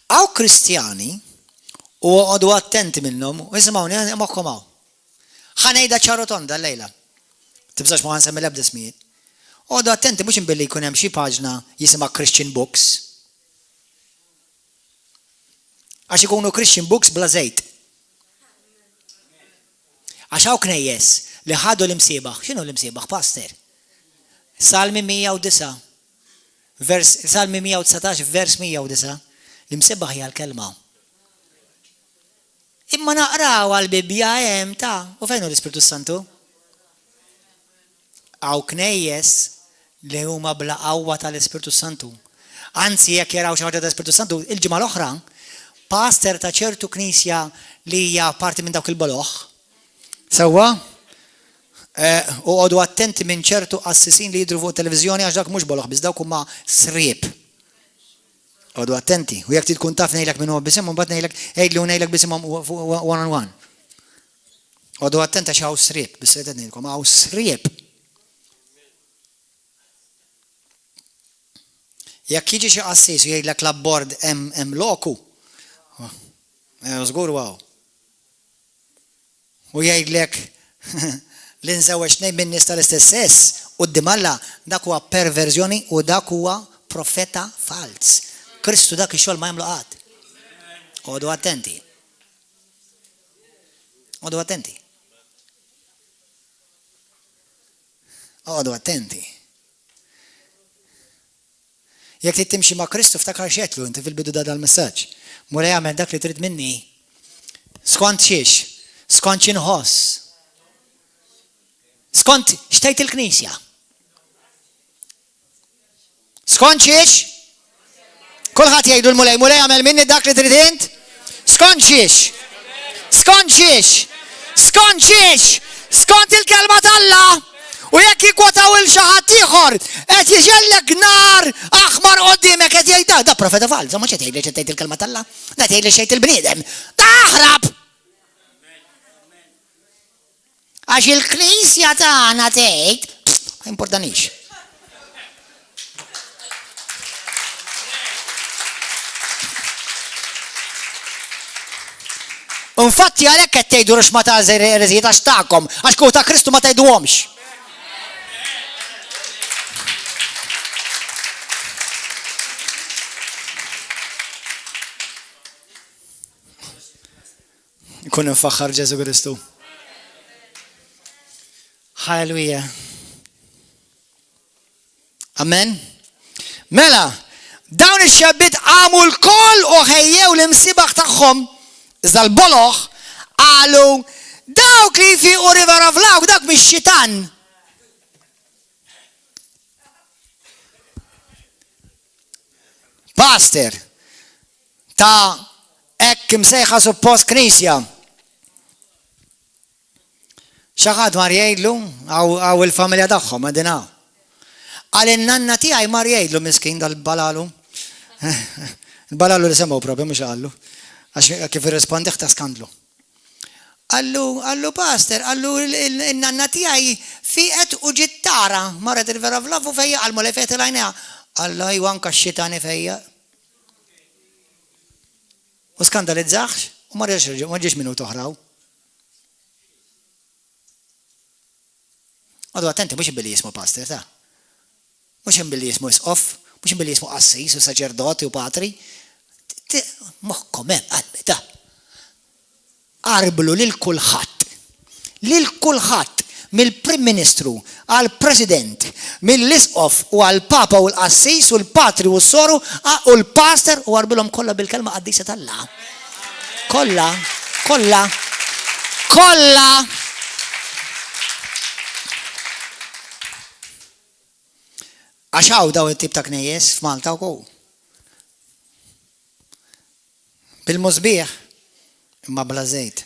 Hawn Kristjani u għodu attenti minnhom, u isimgħuni moħħkom hawn. Ħanejda ċarotonda l-lejla. Tibżax ma ħansemmi l-ebda smijiet. Għodu attenti mhux inbilli jkun hemm xi paġna jisimha Christian Books. Għax ikunu Christian Books bla żejt. Għax hawn knejjes li ħadu l-imsiebaħ. X'inhu l-imsiebaħ, Pastor? Salmi 109, Salmi 119, vers 109, l-imsiebaħ hija l-kelma. Imma naqraw għal-Bibja hemm ta' u fejn hu l-Ispiritu Santu? Hawn knejjes li huma bla qawwa tal-Ispiritu Santu. Anzi jekk jaraw xi ħaġa tal-Ispiritu Santu, il-ġimgħa l-oħra pastor ta' ċertu knisja li hija parti minn dawk il-boloħ. Sewwa? U għodu attenti minn ċertu assisin li jidru fuq televizjoni għax dak mhux boloħ biss dawk huma sriep. Għodu attenti. U jekk tkun taf ngħidlek minn huwa bisimhom mbagħad ngħidlek ngħidlu ngħidlek bisimhom one on one. Għodu attenti għax hawn sriep, biss qed ngħidilkom hawn sriep. Jekk jiġi xi qassis u jgħidlek l-abbord hemm loku. Żgur waw. U jgħidlek li nżewweġ tnejn minn nies tal-istess sess quddiem Alla dak huwa perverżjoni u dak huwa profeta fals. Kristu dak ix-xogħol ma jagħmlu qatt. Għodu attenti. Għodu attenti. Għodu attenti. Jekk trid timxi ma' Kristu ftakar x'għedlu inti fil-bidu dal-messaġġ. Mura jagħmel dak li trid minni. Skont xiex, skont x'inħoss. Skont x'tgħid il-Knisja. Skont xiex? Kulħadd jgħidu l-mulej jagħmel minni dak li trid int? Skont xiex? Skont xiex? Skont xiex? Skont il-kelma tal-Alla. U jekk jikwotaw il-xi ħadd ieħor qed jiġellek nar aħmar qudiemek qed jgħid da profeta falsa mhux qed jgħidlek x'tgħid il-kelma tal-Alla. Da tgħidlek xejn il-bniedem. Taħrab! Għax il-Knisja tagħna tgħid ma importanix. Infatti għalhekk qed tgħidu rixma ta' ereżijiet għax tagħkom għax kull ta' Kristu ma tgħiduhomx. Kun nfaħħar Ġesu Kristu. Halleluja. Amen. Mela, dawn ix-xabbiet għamu l-koll u ħejjew l-imsiebaħ tagħhom iżda l-boloħ qalu dawk li jfiqu River of Love dak mix-xitan. Pastor ta' hekk imsejħa suppost Knisja. Xaħat mar jgħidlu, għaw il-familja tagħhom għadina. Għal in-nanna tiegħi mar jgħidlu miskin dal-balalu. Il-balalu li semgħu propju mhux għallu. Għax kif irrispondiħ ta' skandlu. Għallu pastor, għallu il-nanna tijaj fiqet u ġittara, marret il-vera flafu fejja, għalmu li fejt il-għajnija. Għallu jwan kaxxitani fejja. U skandalizzaħx, u marriġ minu toħraw. Għadu attenti, mux billi jismu pastor, ta' mux billi jismu isqof, mux billi jismu assis u saċerdoti u patri. Moħkom għalli, ta' arblu lil kulħadd mill-Prim Ministru għal-President, mill-Isqof u għal-Papa u l-Assis u l-Patri u s-Soru u l-Pastor u arbulhom kollha bil-kelma qaddisa tal-Alla. Kollha. Għaxaw daw it-tip ta' knejjes f'Malta wkoll. Bil-mużbieħ imma bla żejt.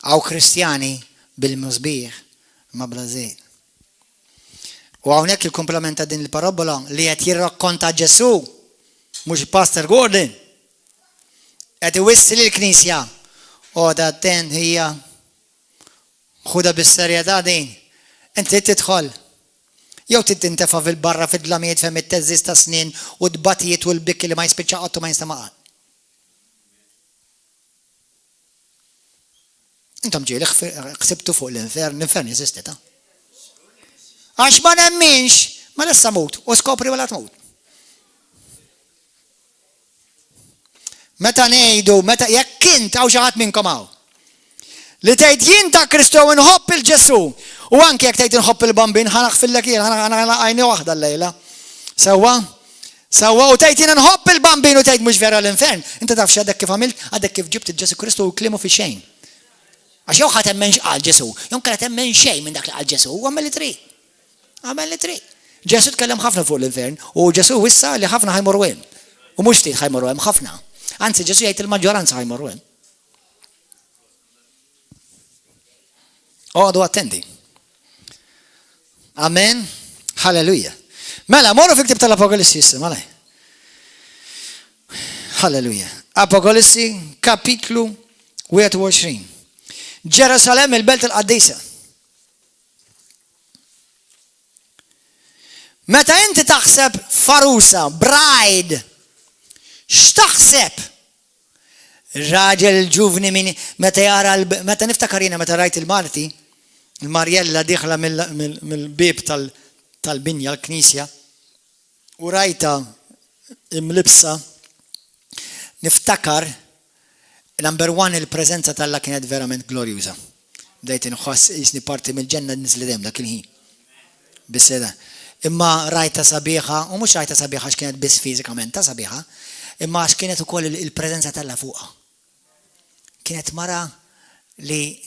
Għaw Kristjani bil-mużbieħ imma bla żejt. U hawnhekk il-komplement ta' din il-parabola li qed jirrakkonta Ġesu, mhux Pastor Gordon. Qed iwissi lill-Knisja. Da attent hija ħuda bis-serjetà din. Inti tidħol. Jew tintefa' fil-barra fid-dlamijiet femm it-teżżis ta' snin u d-batijiet u l-bikki li ma jispiċċa qattu ma jinstama' qatt. Intom ġieli ħsibtu fuq l-infern jeżisti ta'. Għax ma nemminx, ma lissa mut, u skopri wala tmut. Meta ngħidu, jekk int hawn xi ħadd minnkom hawn. Li tgħid jien ta' Kristu nħobb il-Ġesu, u anke jekk tgħid inħobb il-bambin, ħanaħfillek jien, għajni waħda llejla. Sewwa, u tgħid jien nħobb il-bambin u tgħid mhux vera l-infern. Inti taf x'għadek kif għamilt, għadek kif ġibt il-Ġesu Kristu u klimu fi xejn. Għax jew ħadd temmen x'qal Ġesu, jew kellha temmen xejn minn dak li qal Ġesu, u għamel li trid. Ġesu tkellem ħafna fuq l-infern u Ġesu wissa li ħafna ħajmorru hemm. U mhux ftit ħajmorru hemm ħafna. Anzi Ġesu jgħid il-maġġoranza ħajmorru hemm. Għodu attendi. Amen. Halleluja. Mela, morru fi ktib tal-Apokalissi issa, malaj. Halleluja. Apokalissi, kapitlu 21. Ġerusalem, il-belt il-qaddisa. Meta inti taħseb farusa, bride, x'taħseb? Raġel ġuvni minn meta niftakar jiena meta rajt il-Marti, il-Marjella diħla mill-bib tal-binja l-Knisja u rajta imlibsa niftakar number one il-preżenza tal-la kienet verament glorjuża. Bdejt inħoss isni parti mill-ġenna nislidem dak il-ħin. Bisseda. Imma rajta sabiħa, u mhux rajta sabiħa għax kienet biss fiżikament ta' sabiħa, imma għax kienet ukoll il-preżenza tal-la fuqha. Kienet mara li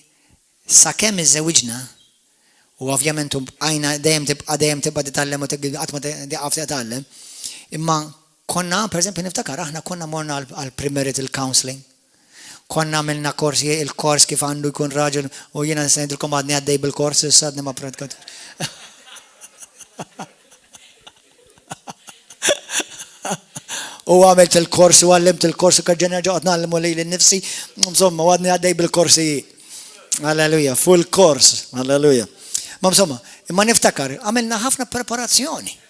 sakemm iżżewwiġna u ovvjament għajna dejjem tibqa' titgħallem u qatt ma tieqaf titgħallem, imma konna pereżempju niftakar aħna konna morna għal premarital counseling. Konna għamilna korsi, il-kors kif għandu jkun raġel u jiena ngħidilkom għadni għaddej bil-kors issa għadni ma pratikat. U għamilt il-kors u għallimt il-kors u kħarġena ġoqt nallimu li l-nifsi, insomma, għadni għaddej bil-korsi. Alleluja, full kors, alleluja. Ma insomma, imma niftakar, għamilna ħafna preparazzjoni.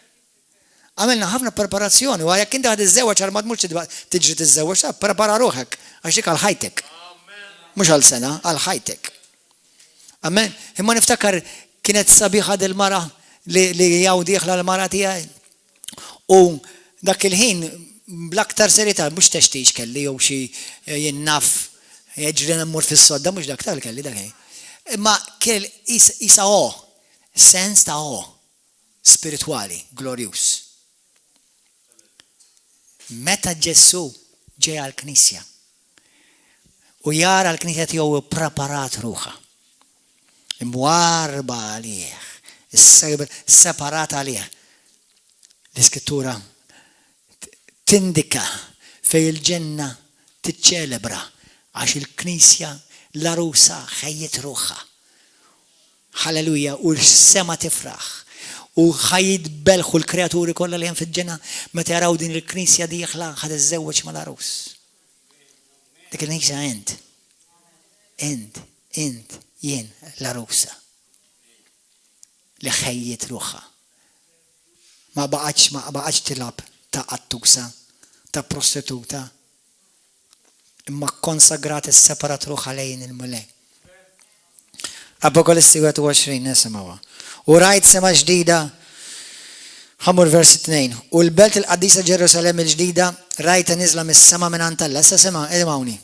U għajek inti għad iż-żewġ għal madmux tiġri tiż-żewġ, prepara ruħek, għax dik għal-ħajtek. Mux għal-sena, għal-ħajtek. Amen. Imma niftakar kienet sabiħa del-mara li jaw diħla l-mara tijaj. U dak il-ħin, bl-aktar serita, mux teċtiġ kelli, jew xi jinnaf, jġri nammur fis-sodda, mux dak tal-kelli dak. Imma kell isa sens ta' spirituali, glorjus. Meta Ġesu ġej għal-Knisja u jara l-Knisja tiegħu preparat ruħha. Imwarba għalih, separata għalih. L-Iskrittura tindika fej il-ġenna tiċċelebra għax il-Knisja l-arusa ħejjet ruħha. Halleluja, u l-sema tifraħ. u ħajidbelħu l-kreaturi kollha li hemm fil-ġenna meta jaraw din il-knisja dieħla ħad iżżewweġ mal-arus. Dik il-knisja int jien l-arusa li ħejjiet ruħha. Ma baqgħetx tilab ta' qattusa, ta' prostituta, imma konsagrat is-separat ruħha lejn il-mulej. Apokalissi 21 nisimgħuha. U rajt sema ġdida, ħammur vers 2, u l-belt il-qaddisa Ġerusalem il-ġdida rajta niżla mis-sema minn Alla. Issa sema, edmawni.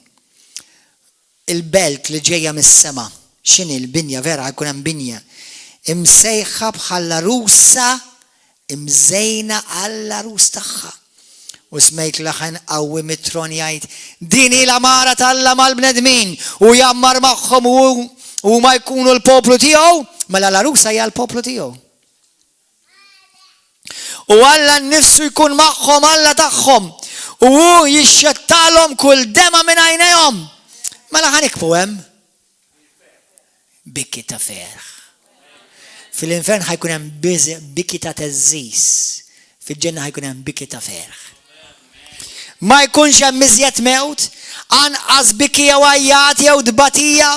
Il-belt li ġejja mis-sema, x'inhi l-binja vera jkun hemm binja imsejħa bħall-arusa imżejna għall-arus tagħha. U smejt laħan qawwi mit-tron jgħid din hi l-amara tal-Alla mal-bnedmin u jammar magħhom u ma jkunu l-poplu tiegħu, mela l-arusa hija l-poplu tiegħu. U Alla nnifsu jkun magħhom Alla tagħhom u jixxettalhom kull dema minn għajnejhom. Mela ħanikbu hemm bikki ta' ferħ. Fil-infern ħajkun hemm bikki ta' teżżis. Fil-ġenna ħajkun hemm bikki ta' ferħ. Ma jkunx hemm iżjed mewt, anqas bikki jew għajjat jew dbatija,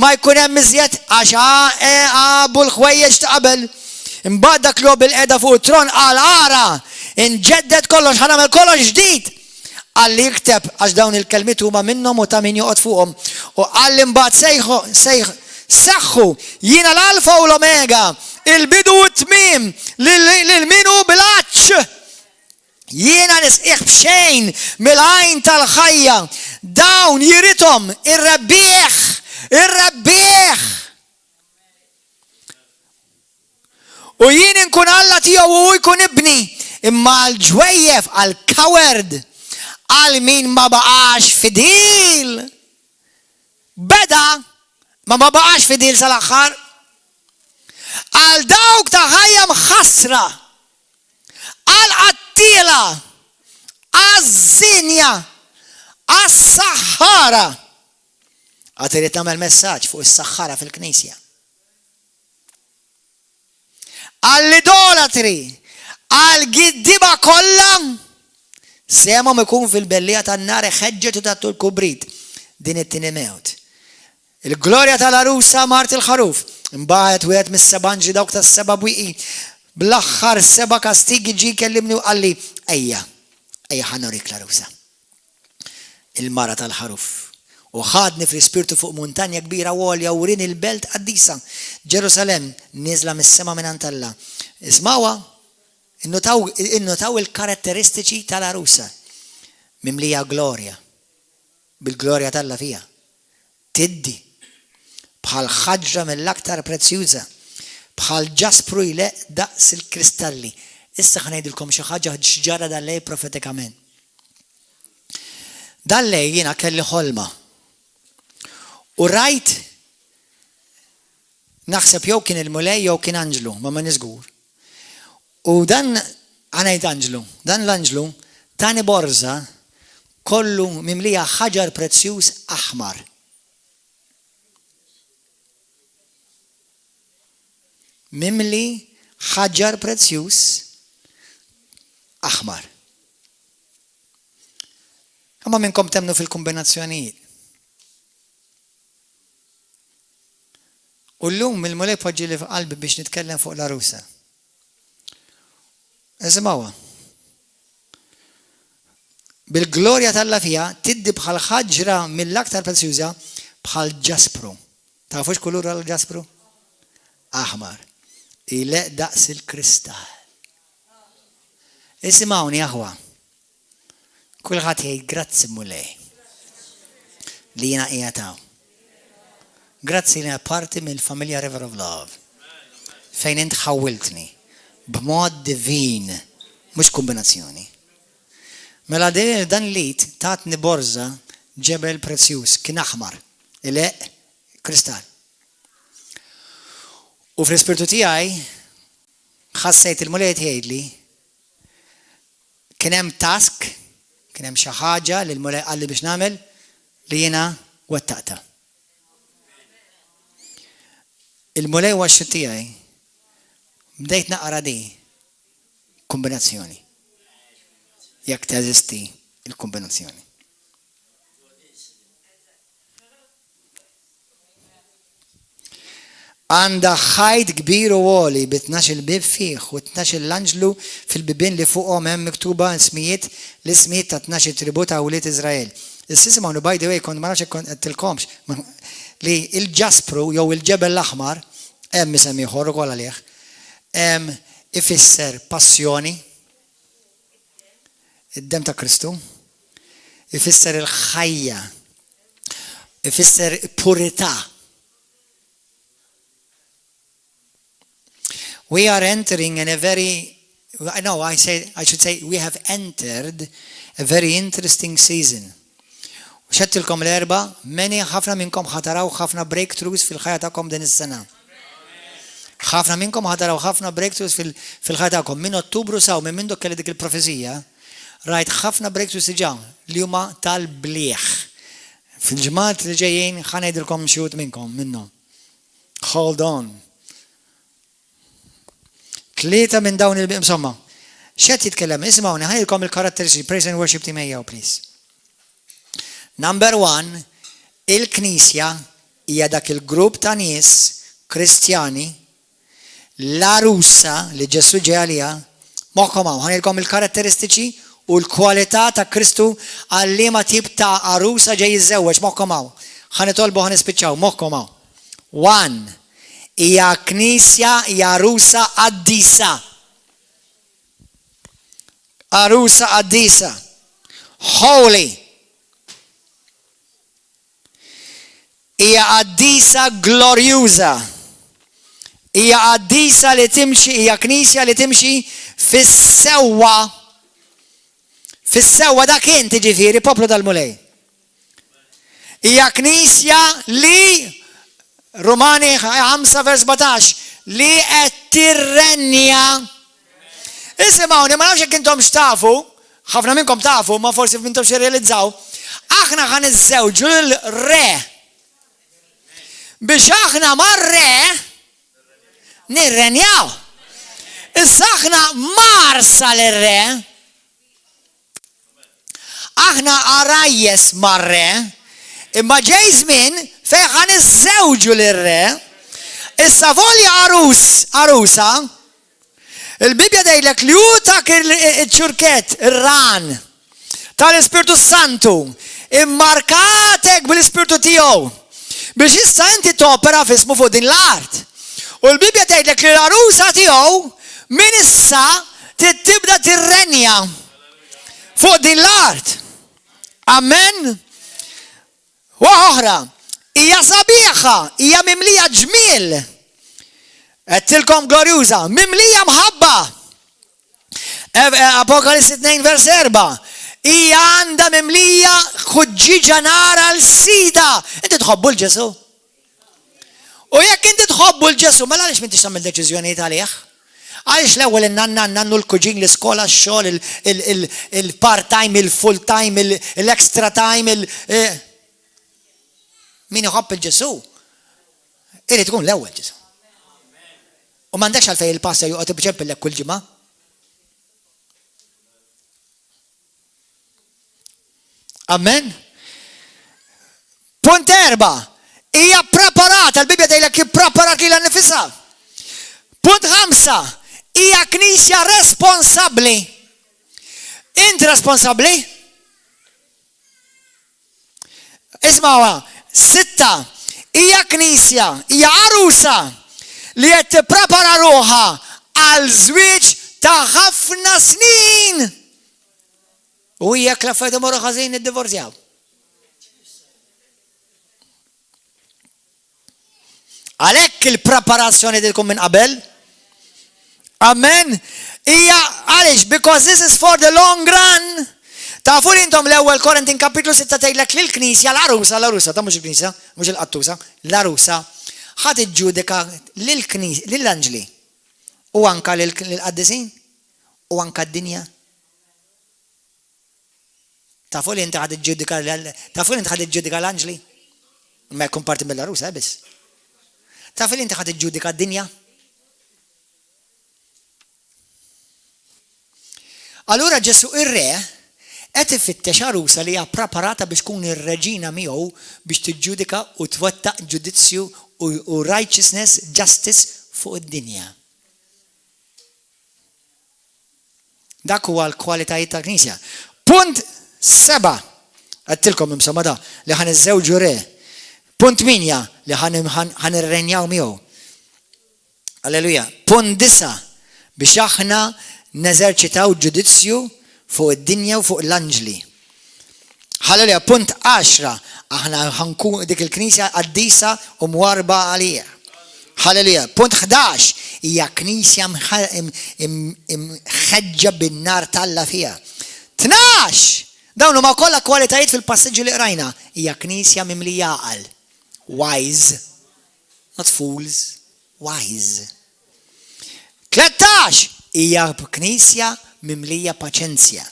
ma jkun hemm iżjed għax abu l-ħwejjeġ ta' qabel. Imbagħad dak lob il-qiegħda fuq it-tron qal ara inġedded kollox ħanagħmel kollox ġdid. Għalli jikteb għax dawn il-kelmiet huma minnhom u ta' min joqgħod fuqhom. U għalli mbagħad seħħu jiena l-alfa u l-omega, il-bidu u t-tmiem lil minu bil-għaċċ. Jiena nisqiħ b'xejn mill-għajn tal-ħajja. Dawn jiritom ir-rebbieħ. U jien inkun Alla tiegħu u jkun ibni, imma l-ġwejjef għal-kawerd għal min ma baqax fidil. Beda ma baqax fidil sal-aħħar. Għal dawk ta' ħajja mħassra, għal qattila, għaż-żinja, għas-saħħara. Għad irid nagħmel messaġġ fuq is-saħħara fil-Knisja. Għall-idolatri, għall-giddiba kollha, semhom ikun fil-bellija tan-nar ħeġġet u tagħtu l-kubrit. Din it-tieni mewt. Il-glorja tal-arusa mart il-ħaruf. Imbagħad wieħed mis-sebanġi dawk tas-seba' bwieqi bl-aħħar 7 kastigi ġie kellimni u qalli ejja ħanurik l-arusa. Il-mara tal-ħaruf. U ħadni fl-ispirtu fuq muntanja kbira għolja u rin il-belt qaddisa Ġerusalem niżla mis-sema minn Alla. Ismawha, innotaw il-karatteristiċi tal-arusa. Mimlija glorja, bil-glorja tal-Alla fija. Tiddi, bħal ħaġra mill-aktar prezzjuża, bħal ġaspru jleq daqs il-kristalli. Issa ħanejdilkom xi ħaġa ġara dal-lej profetikament. Dal-lej jiena kelli ħolma. U rajt, naħseb jew kien il-mulej jew kien Anġlu, ma niżgur. U dan għanajt Anġlu, dan l-Anġlu tani borza kollu mimlija ħaġar prezzjuż aħmar. Mimli ħaġar prezzjuż aħmar. Imma minnkom temnu fil-kombinazzjonijiet. U llum il-mulej poġġi li f'qalbi biex nitkellem fuq l-arusa. Isimgħuha. Bil-glorja tal-Alla fija tiddi bħal ħaġra mill-aktar prezzjuża bħal ġaspru. Tafux kulura l-ġaspru? Aħmar. Ileq daqs il-kristall. Isimgħuni aħwa. Kulħadd jgħid grazzi mulej li jiena qiegħed. Grazzi li parti mill-familja River of Love. Fejn int ħawwiltni b'mod divin, mhux kombinazzjoni. Mela dan lit tatni borza ġebel prezzjuż kien aħmar, ileq kristall. U fl-ispirtu tiegħi ħassejt il-mulej jgħidli kien hemm task, kien hemm xi ħaġa li l-mulej qalli biex nagħmel li jiena wettaqta. Il-mulej waxxu tiegħi Bdejt naqra di kombinazzjoni. Jekk teżisti il-kombinazzjoni. Għanda ħajt kbir u għoli b-12 bib fih u 12 l-anġlu fil-bibin li fuqhom hemm miktuba l-ismijiet ta' 12 tribù ta' Awliet Izrael. Is-sisma, by the way, kont ma nafx tilkomx li il-ġaspru jew il-ġebel l-aħmar hemm isem ieħor ukoll għalih. Ifisser passjoni, id-dem ta' Kristu, ifisser il-ħajja, ifisser purità. We are entering in a very, no, I should say, we have entered a very interesting season. Xettilkom l-erba, ħafna minnkom ħataraw ħafna breakthroughs fil-ħajja tagħkom din is-sena. ħafna minnkom ħataraw ħafna breakthroughs fil-ħajja tagħkom. Minn Ottubru saw minn dok kelli dik il-profezija, rajt ħafna breakthroughs diġà li huma tal-blieħ. Fil-ġimgħat li ġejjin ħanejdilkom xi wħud minnhom. Hold on. 3 minn dawn insomma. X'qed jitkellem, ismgħuni ħajilkom il-karatteristiċi, praise and worship team ejjew please. Number 1, il-Knisja hija dak il-grupp ta' nies Kristjani l-arusa li Ġesu ġej għaliha moħħkom hawn ħanilkom il-karatteristiċi u l-kwalità ta' Kristu għal liema tip ta' arusa ġej jiżżewweġ moħħkom hawn. Ħanitolbu ħanispiċċaw moħħkom hawn. 1. Hija Knisja hija arusa qaddisa. Arusa qaddisa. Holy. Hija qaddisa glorjuża. Hija qaddisa li timxi, hija Knisja li timxi fis-sewwa. Fis-sewwa dak inti ġifieri poplu tal-Mulej. Hija Knisja li Romani 5:17 li qed tirrenja. Isimgħuni, ma nafx jekk intom xtafu, ħafna minnkom tafu, ma forsi mintom xirrealizzaw, aħna ħan iżżewġu l-re. Biex aħna mar-re nirrenjaw. Issa aħna marsa l-re. Aħna arajjes mar-re. Imma ġej żmien fejn ħan iżżewġu lir-re. Issa volja arusa, il-Bibja tgħidlek li hu dak iċ-ċurkett, ir-ran tal-Ispirtu Santu immarkatek bil-Ispirtu tiegħu biex issa inti topera f'ismu fuq din l-art. U l-Bibja tgħidlek li l-arusa tiegħu min issa tibda tirrenja fuq din l-art. Amen. Oħra, hija sabiħa, hija mimlija ġmiel. Qedtilkom glorjuża, mimlija mħabba. Apokalissi 2:4. Hija għandha mimlija ħuġġiġa nara l-sida. Inti tħobbu l-Ġesu. U jekk inti tħobbu l-Ġesu, mela għaliex m'intix tagħmel deċiżjonijiet għalih? Għaliex l-ewwel nannu l-kuġin l-iskola x-xogħol, il-part-time, il-full-time, l-extra time, min iħobb il-Ġesu? Irid tkun l-ewwel Ġesu. U m'għandekx għalfejn il-pasta joqgħod ibċempillek kull ġimgħa. Amen. Punt 4. Hija preparata, l-Bibja tgħidlek ippreparat lilha nnifisha. Punt 5. Hija Knisja responsabbli. Inti responsabbli? Isma'wa. 6. Hija Knisja, hija arusa li qed tipprepara ruħha għal żwieġ ta' ħafna snin. U jekk l-affarijiet imorru ħażin iddivorzjaw. Għalhekk il-preparazzjoni tilkom minn qabel. Amen. Hija għaliex because this is for the long run. Tafu li intom l-ewwel Korintin kapitlu 6 tgħidlek lil Knisja l-arusa, ta' mhux il-Knisja, mhux il-qattusa, l-arusa ħadd iġġudika lill-Knisja, lill-anġli u anke lill-qaddisin u anke d-dinja. Tafu li inti ħadd iġġudika l-anġli? Ma jkun parti mill-arusa biss. Tafu li inti ħadd iġġudika d-dinja? Allura Ġesu ir-re qed ifittex arusa li hija preparata biex tkun ir-reġina miegħu biex tiġġudika u twettaq ġudizzju u righteousness, justice fuq id-dinja. Dak huwa l-kwalitajiet tal-Knisja. Punt 7. Għattilkom imsomma da li ħan iż-żewġu re. Punt 8 li ħan irrenjaw miegħu. Alleluja. Punt 9 biex aħna neżerċitaw ġudizzju fuq id-dinja u fuq l-anġli. Halleluja. Punt 10 aħna ħankun dik il-Knisja qaddisa u mwarba għalija. Halleluja. Punt 11 hija Knisja mħeġġa bin-nar talla fiha. 12 dawn huma kollha kwalitajiet fil-passaġġi li qrajna. Hija Knisja mimlija għaqal. Wise. Not fools. Wise. 13 hija Knisja mimlija paċenzja.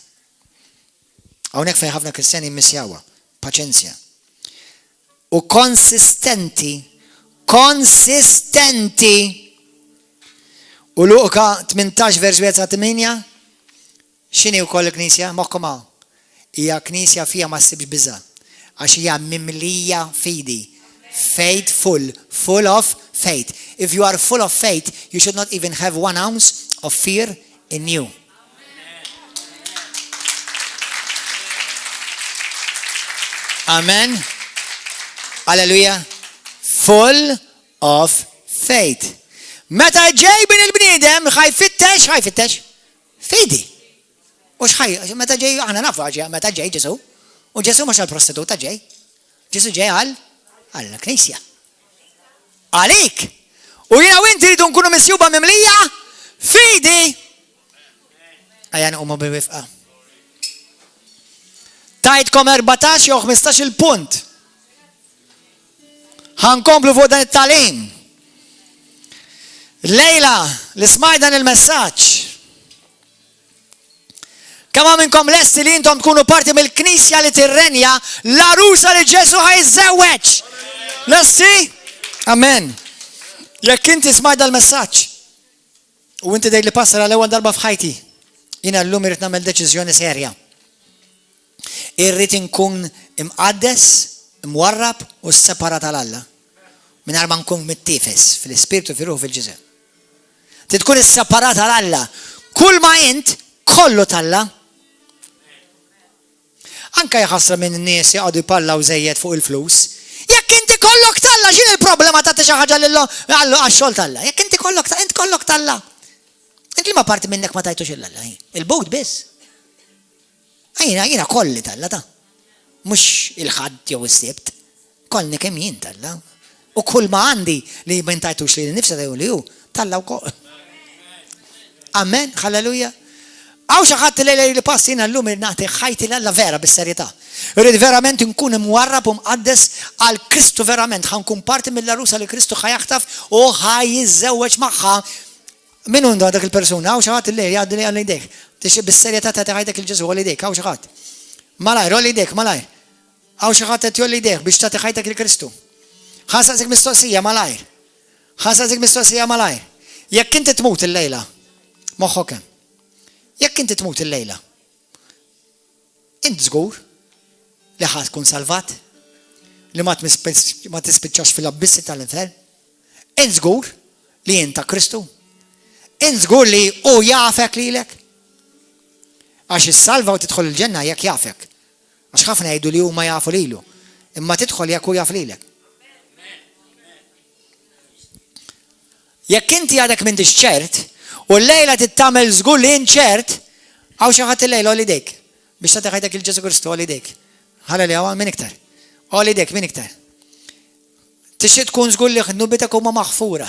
Hawnhekk fejn ħafna Kristjani mmissjawha. Paċenzja. U konsistenti. U Luqa 18 vers 8 x'inhi wkoll il-Knisja? Moħħkom hawn. Hija Knisja fiha ma ssibx biża' għax hija mimlija fidi. Faithful, full of faith. If you are full of faith, you should not even have 1 ounce of fear in you. Amen. Hallelujah. Full of faith. Meta ġej bin il-bniedem ħajfittex fidi. U x'ħaj, meta ġej aħna nafu meta ġej Ġesu. U Ġesu mhux għall-prostituta ġej. Ġesu ġej għall-Knisja. Għalik. U jiena u inti rridu nkunu misjuba mimlija fidi. Ejja nqummu bil-wifqa. Tajtkom 14 jew 15 il-punt. Ħankomplu fuq dan it-tagħlim. Lejla li smaj dan il-messaġġ. Kemm minnkom lesti li intom tkunu parti mill-Knisja li tirrenja l-arusa li Ġesu ħajżewweġ. Lesti? Amen. Jekk inti smaj dan il-messaġġ u inti dej li passara l-ewwel darba f'ħajti, jiena llum irid nagħmel deċiżjoni serja. Irrid inkun imqaddes, imwarrab u separat għal-Alla. Mingħajr ma nkun mittifes fil-ispirtu fil-ruħ fil-ġisem. Tkun isseparat għal-Alla. Kull ma int kollu talla. Anka jħassra minn nies jaqgħdu jpallaw żejjed fuq il-flus. Jekk inti kollok talla, x'in il-problema ta' xi ħaġa għax-xogħol talla? Jekk inti kollok talla. Inti ma parti minnek ma tajtux il-Alla. Il-bowt biss. Jiena kolli talla ta'. Mhux il-ħadd jew is-sibt. Kollni kemm jien talla. U kull ma għandi li ma ntajtux li nifsa da li hu talla wkoll. Amen, halleluja. Għaw xi ħadd li passina llum nagħti ħajti l-Alla vera bis-serjetà. Irid verament nkun imwarrab u mqaddes għal Kristu verament. Ħankun parti mill-arusa li Kristu ħajaħtaf u ħajjiżżewweġ magħha. Min hu dak il-persuna? Għaw xi ħadd li jgħaddi li għal idejk. Tixi bis-serjetà ta' ħajtek il-Ġesu għal idejk, għaw xi ħadd. Malajr, għal idejk, malajr. Għaw xi ħadd qed jolli idejk biex tagħti ħajtek il-Kristu. ħasaqsik mistoqsija malajr. Ħasaqsik mistoqsija malajr. Jekk inti tmut il-lejla, moħħok hemm. Jekk inti tmut il-lejla, int żgur li ħadd tkun salvat, li ma tispiċċax fil-abissi tal-infern. Int żgur li int ta' Kristu. Int żgur li hu jafek lilek. Għax is-salva u tidħol il-ġenna jekk jafek. Għax ħafna jgħidu li huma jafu lilu. Imma tidħol jekk hu jaf lilek. Jekk inti għadek m'intix ċert u l-lejla tittamel żgur li int ċert, għaw xi ħadd il-lejla għol idejk biex tagħti ħajtek il-Ġesu Kristu għol idejk. Ħalli għaw min iktar. Għol idejk min iktar. Tixtieq tkun żgur li nubitek huma maħfura.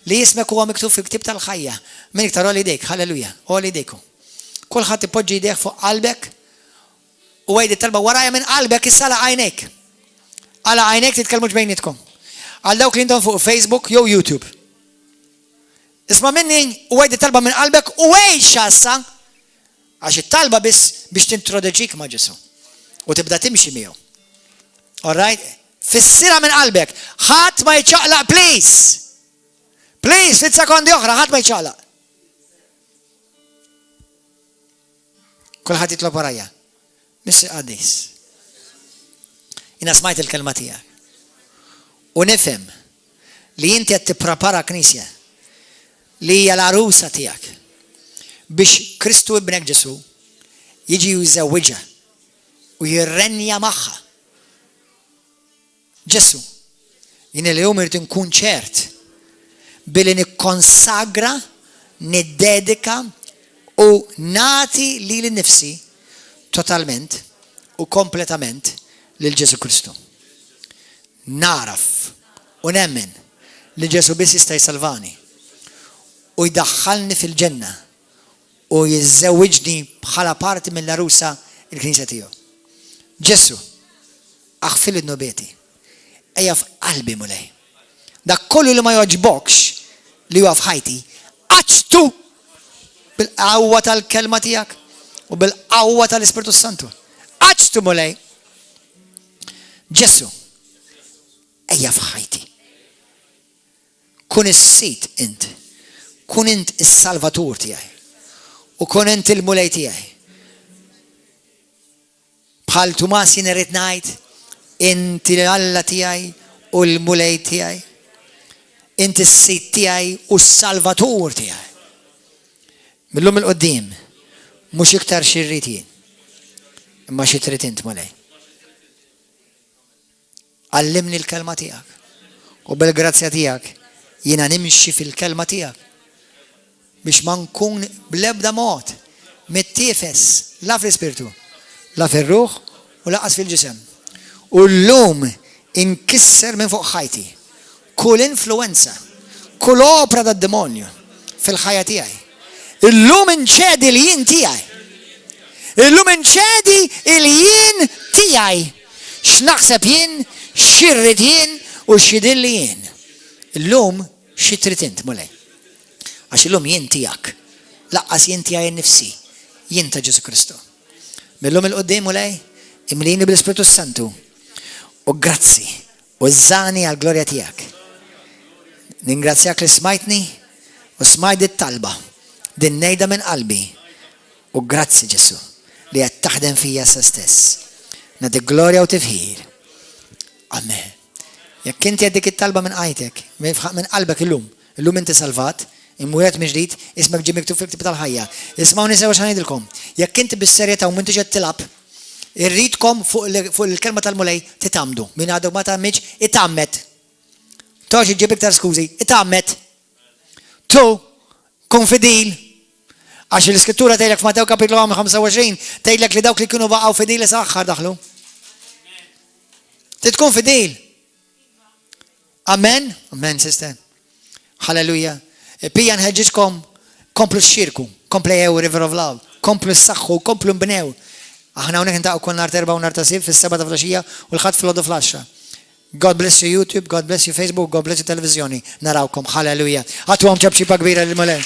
Li jismek huwa miktub fil-ktib tal-ħajja. Min iktar għol idejk, halleluja, għol idejku. Kulħadd ipoġġi jdejh fuq qalbek u għajdi talba warajja minn qalbek issa la għajnek. Għala għajnek titkellmux bejnietkom. Għal dawk li intom fuq Facebook jew YouTube. Isma' minni u għajdi talba minn qalbek u għejxa issa għax it-talba biss biex tintroduċik ma' Ġesu u tibda timxi miegħu. All right? Fissira minn qalbek. Ħadd ma jċaqlaq, please. Please, fit sekondi oħra, ħadd ma jċaqlaq. Kulħadd jitlob warajja. Mr. Addis. Jina smajt il-kelma tiegħek. U nifhem li inti qed tipprepara knisja li hija l-arusa tiegħek biex Kristu ibnek Ġesu jiġi jiżewwiġha u jirrenja magħha. Ġesu, jien il-jum irid inkun ċert billi nikkonsagra, niddedika u nagħti lili nnifsi totalment u kompletament lil Ġesu Kristu. Naraf u nemmen li Ġesu biss jista' jsalvani u jdaħħalni fil-ġenna u jiżżewwiġni bħala parti mill-arusa il-Knisja tiegħu. Ġesu, aħfil id-nobieti, ejja f'qalbi mulej. Dak kollu li ma jogħġbokx li huwa f'ħajti, aċtu bil-qawwa tal-kelma tiegħek u bil-qawwa tal-Ispiritu Santu. Aċtu mulej. Ġesu, ejja f'ħajti. Kun is-sit int. Kun int is-salvatur tiegħi. U kun int il-mulej tiegħi. Bħal Tumas jien irid ngħid, inti l-Alla tiegħi u l-mulej tiegħi. Inti s-sit tiegħi u s-salvatur tiegħi. Millum il-qoddim, mhux iktar xi rrid jien, imma xi trid int mulej. Allimni l-kelma tiegħek u bil-grazzja tiegħek jiena nimxi fil-kelma tiegħek biex ma nkun bl-ebda mod mittiefes la fl-ispirtu, la fir-ruħ u laqas fil-ġisem. U llum inkisser minn fuq ħajti kull influenza, kull opra tad-demonju fil-ħajja tiegħi. Illum inċedi l-jien tiegħi. Illum inċedi l-jien tiegħi. X'naħseb jien, x'irrid jien u x'jidilli jien. Illum xi trid int mulej. Għax illum jien tiegħek. Laqqas jien tiegħi nnifsi. Jien ta' Ġesu Kristu. Millum il-qudiem mulej, imlini bil-Ispiritu Santu. U grazzi. U żani għall-glorja tiegħek. Ningrazzjak li smajtni u smajt it-talba. Din ngħidha minn qalbi. U grazzi Ġesu li qed taħdem fija sa stess. Nagħtik glorja u tifħir. Amen. Jekk inti għeddik it-talba minn qajtek, minn qalbek illum inti salvat, immuret miġdid, ismek ġi miktub fil-ktib tal-ħajja. Ismawni sewa x'ngħidilkom. Jekk inti bis-serjetà u m'intix qed tilab, irridkom fuq il-kelma tal-mulej titamdu. Min għadu ma tagħmilx itammet. Tox iġib iktar skużi, itammet. Tu kun fidil. Għax l-iskrittura tgħidlek f'Matew kapitlu 25 tgħidlek li dawk li kienu baqgħu fidili sa aħħar daħlu. Tkun fidil. Amen? Amen, sister. Halleluja. Pija nħeġġitkom komplu x-xirku, komplu jew River of Love, komplu s-saxħu, komplu mbnew. Aħna unek nintaqgħu kull nhar terba' u nhar ta' sib fis-7 ta' flaxija u l-ħadd fil-għodu flaxxa. God bless you YouTube, God bless you Facebook, God bless you televizjoni. Narawkom, halleluja. Għatuhom ċabxiba kbira lil mulej.